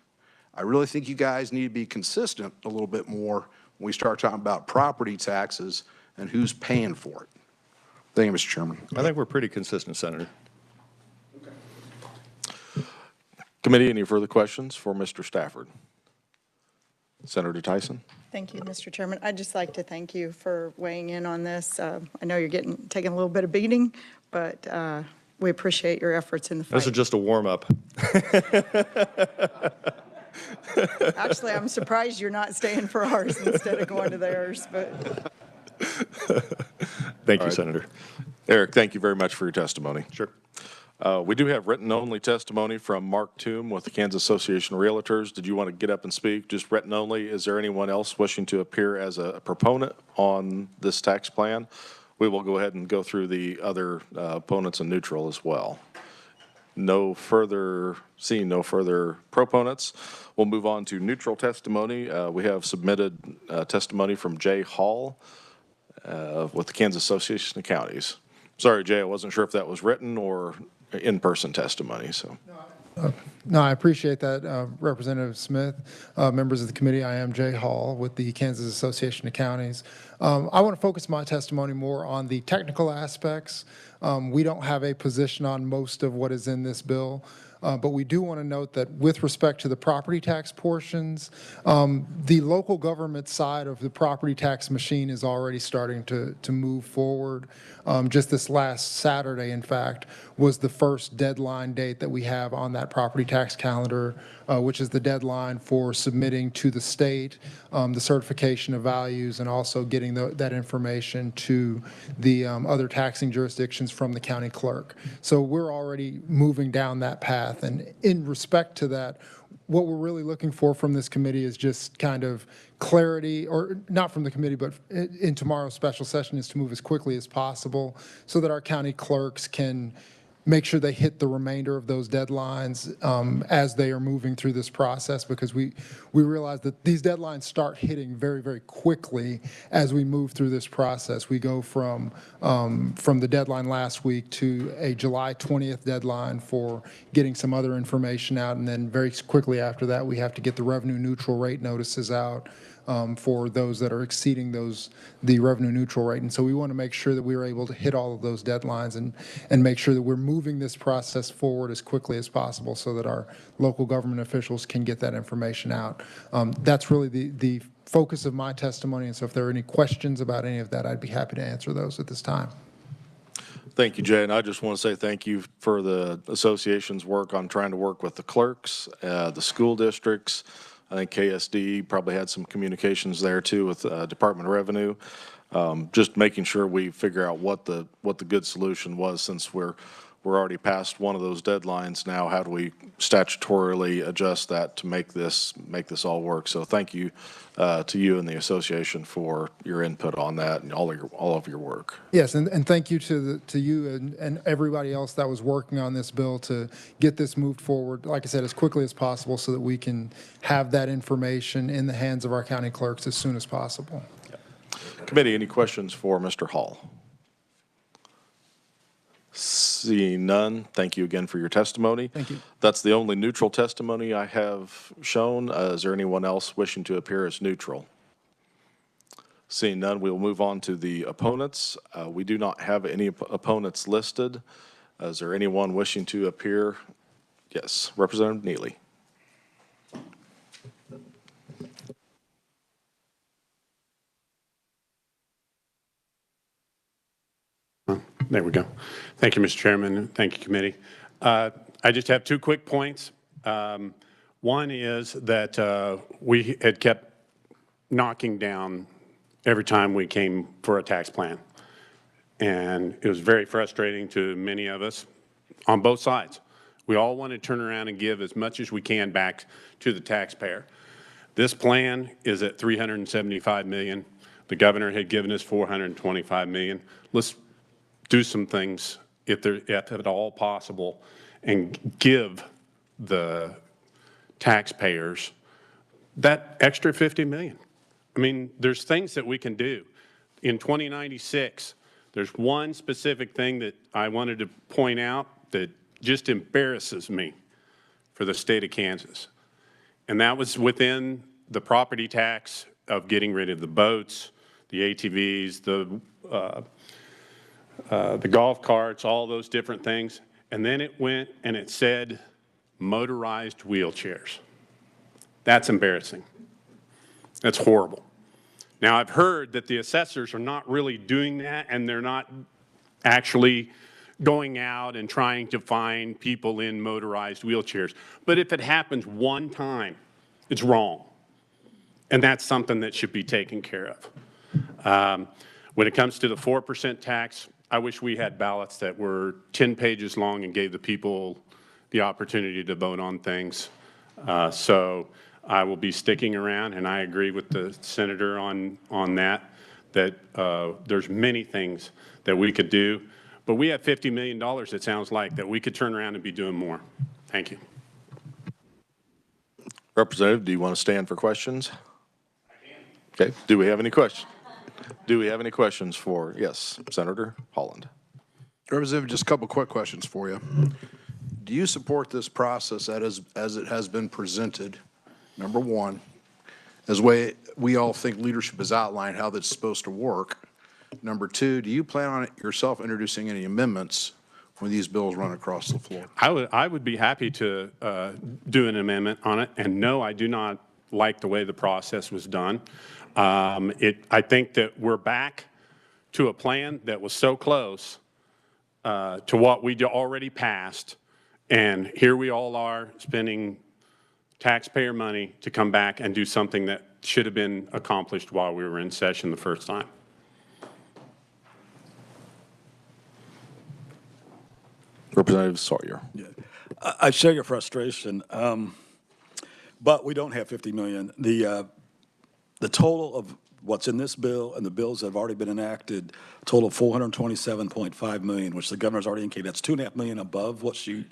S6: I really think you guys need to be consistent a little bit more when we start talking about property taxes and who's paying for it. Thank you, Mr. Chairman.
S20: I think we're pretty consistent, Senator.
S1: Committee, any further questions for Mr. Stafford? Senator Tyson?
S7: Thank you, Mr. Chairman. I'd just like to thank you for weighing in on this. I know you're taking a little bit of beating, but we appreciate your efforts in the fight.
S20: This is just a warm-up.
S7: Actually, I'm surprised you're not staying for ours instead of going to theirs, but.
S20: Thank you, Senator.
S1: Eric, thank you very much for your testimony.
S20: Sure.
S1: We do have written-only testimony from Mark Toom with the Kansas Association of Realtors. Did you want to get up and speak? Just written only. Is there anyone else wishing to appear as a proponent on this tax plan? We will go ahead and go through the other opponents and neutral as well. Seeing no further proponents, we'll move on to neutral testimony. We have submitted testimony from Jay Hall with the Kansas Association of Counties. Sorry, Jay, I wasn't sure if that was written or in-person testimony. So.
S21: No, I appreciate that, Representative Smith. Members of the committee, I am Jay Hall with the Kansas Association of Counties. I want to focus my testimony more on the technical aspects. We don't have a position on most of what is in this bill. But we do want to note that with respect to the property tax portions, the local government side of the property tax machine is already starting to move forward. Just this last Saturday, in fact, was the first deadline date that we have on that property tax calendar, which is the deadline for submitting to the state the certification of values and also getting that information to the other taxing jurisdictions from the county clerk. So we're already moving down that path. And in respect to that, what we're really looking for from this committee is just kind of clarity, or not from the committee, but in tomorrow's special session, is to move as quickly as possible so that our county clerks can make sure they hit the remainder of those deadlines as they are moving through this process, because we realize that these deadlines start hitting very, very quickly as we move through this process. We go from the deadline last week to a July 20th deadline for getting some other information out, and then very quickly after that, we have to get the revenue neutral rate notices out for those that are exceeding the revenue neutral rate. And so we want to make sure that we are able to hit all of those deadlines and make sure that we're moving this process forward as quickly as possible so that our local government officials can get that information out. That's really the focus of my testimony. And so if there are any questions about any of that, I'd be happy to answer those at this time.
S1: Thank you, Jay. And I just want to say thank you for the association's work on trying to work with the clerks, the school districts. I think KSD probably had some communications there too with Department of Revenue. Just making sure we figure out what the good solution was, since we're already past one of those deadlines now. How do we statutorily adjust that to make this all work? So thank you to you and the association for your input on that and all of your work.
S21: Yes, and thank you to you and everybody else that was working on this bill to get this moved forward, like I said, as quickly as possible so that we can have that information in the hands of our county clerks as soon as possible.
S1: Committee, any questions for Mr. Hall? Seeing none, thank you again for your testimony.
S21: Thank you.
S1: That's the only neutral testimony I have shown. Is there anyone else wishing to appear as neutral? Seeing none, we will move on to the opponents. We do not have any opponents listed. Is there anyone wishing to appear? Yes, Representative Neely.
S3: There we go. Thank you, Mr. Chairman. Thank you, committee. I just have 2 quick points. One is that we had kept knocking down every time we came for a tax plan. And it was very frustrating to many of us on both sides. We all want to turn around and give as much as we can back to the taxpayer. This plan is at $375 million. The governor had given us $425 million. Let's do some things, if at all possible, and give the taxpayers that extra $50 million. I mean, there's things that we can do. In 2096, there's one specific thing that I wanted to point out that just embarrasses me for the state of Kansas. And that was within the property tax of getting rid of the boats, the ATVs, the golf carts, all those different things. And then it went and it said motorized wheelchairs. That's embarrassing. That's horrible. Now, I've heard that the assessors are not really doing that, and they're not actually going out and trying to find people in motorized wheelchairs. But if it happens one time, it's wrong. And that's something that should be taken care of. When it comes to the 4% tax, I wish we had ballots that were 10 pages long and gave the people the opportunity to vote on things. So I will be sticking around, and I agree with the senator on that there's many things that we could do. But we have $50 million, it sounds like, that we could turn around and be doing more. Thank you.
S1: Representative, do you want to stand for questions? Okay. Do we have any questions? Do we have any questions for, yes, Senator Holland?
S6: Representative, just a couple quick questions for you. Do you support this process as it has been presented, number one, as way we all think leadership has outlined how that's supposed to work? Number two, do you plan on yourself introducing any amendments when these bills run across the floor?
S3: I would be happy to do an amendment on it, and no, I do not like the way the process was done. I think that we're back to a plan that was so close to what we already passed, and here we all are spending taxpayer money to come back and do something that should have been accomplished while we were in session the first time.
S1: Representative Sawyer.
S16: Yeah. I share your frustration, but we don't have 50 million. The total of what's in this bill and the bills that have already been enacted, total of 427.5 million, which the governor's already indicated. That's 2.5 million above what she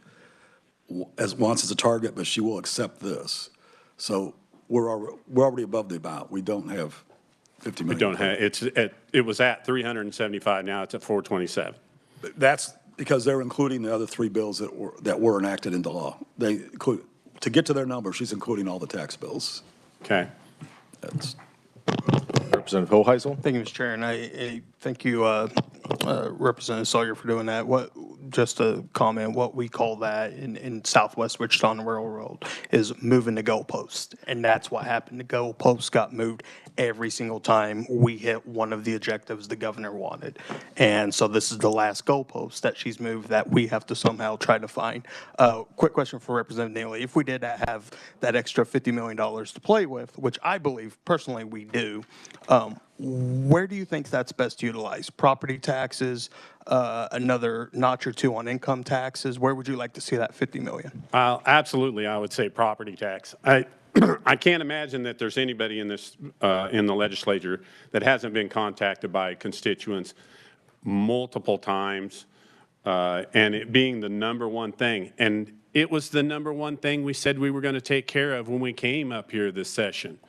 S16: wants as a target, but she will accept this. So we're already above the amount. We don't have 50 million.
S3: We don't have, it was at 375, now it's at 427.
S16: That's because they're including the other three bills that were enacted into law. They include, to get to their number, she's including all the tax bills.
S3: Okay.
S16: That's
S1: Representative Hoheisel.
S5: Thank you, Mr. Chair, and I thank you, Representative Sawyer, for doing that. Just a comment, what we call that in Southwest Wichita on the Railroad is moving the goalpost, and that's what happened. The goalpost got moved every single time we hit one of the objectives the governor wanted, and so this is the last goalpost that she's moved that we have to somehow try to find. Quick question for Representative Neely: if we did have that extra $50 million to play with, which I believe personally we do, where do you think that's best utilized? Property taxes, another notch or two on income taxes? Where would you like to see that $50 million?
S3: Absolutely, I would say property tax. I can't imagine that there's anybody in this in the legislature that hasn't been contacted by constituents multiple times, and it being the number one thing. And it was the number one thing we said we were going to take care of when we came up here this session,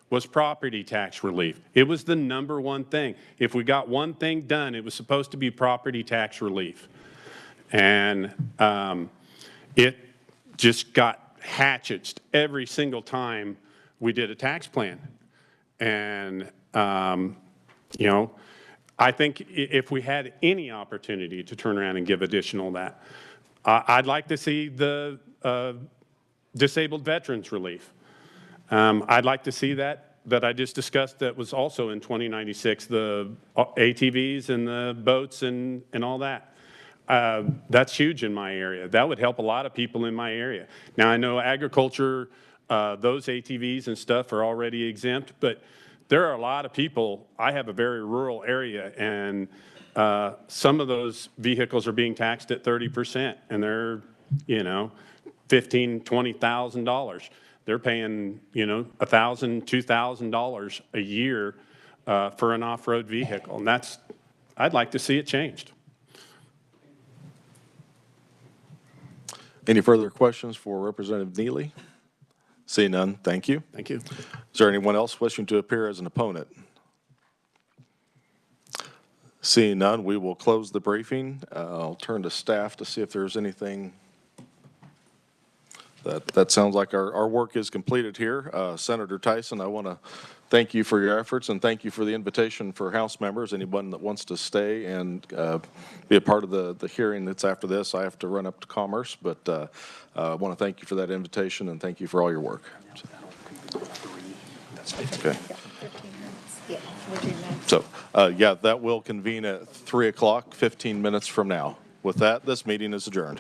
S3: was property tax relief. It was the number one thing. If we got one thing done, it was supposed to be property tax relief. And it just got hatcheted every single time we did a tax plan. And, you know, I think if we had any opportunity to turn around and give additional that, I'd like to see the disabled veterans relief. I'd like to see that I just discussed that was also in 2096, the ATVs and the boats and all that. That's huge in my area. That would help a lot of people in my area. Now, I know agriculture, those ATVs and stuff are already exempt, but there are a lot of people. I have a very rural area, and some of those vehicles are being taxed at 30%, and they're, you know, $15,000, $20,000. They're paying, you know, $1,000, $2,000 a year for an off-road vehicle, and that's, I'd like to see it changed.
S1: Any further questions for Representative Neely? Seeing none, thank you.
S3: Thank you.
S1: Is there anyone else wishing to appear as an opponent? Seeing none, we will close the briefing. I'll turn to staff to see if there's anything. That sounds like our work is completed here. Senator Tyson, I want to thank you for your efforts and thank you for the invitation for House members. Anyone that wants to stay and be a part of the hearing that's after this, I have to run up to Commerce, but I want to thank you for that invitation and thank you for all your work. Okay. So, yeah, that will convene at 3 o'clock, 15 minutes from now. With that, this meeting is adjourned.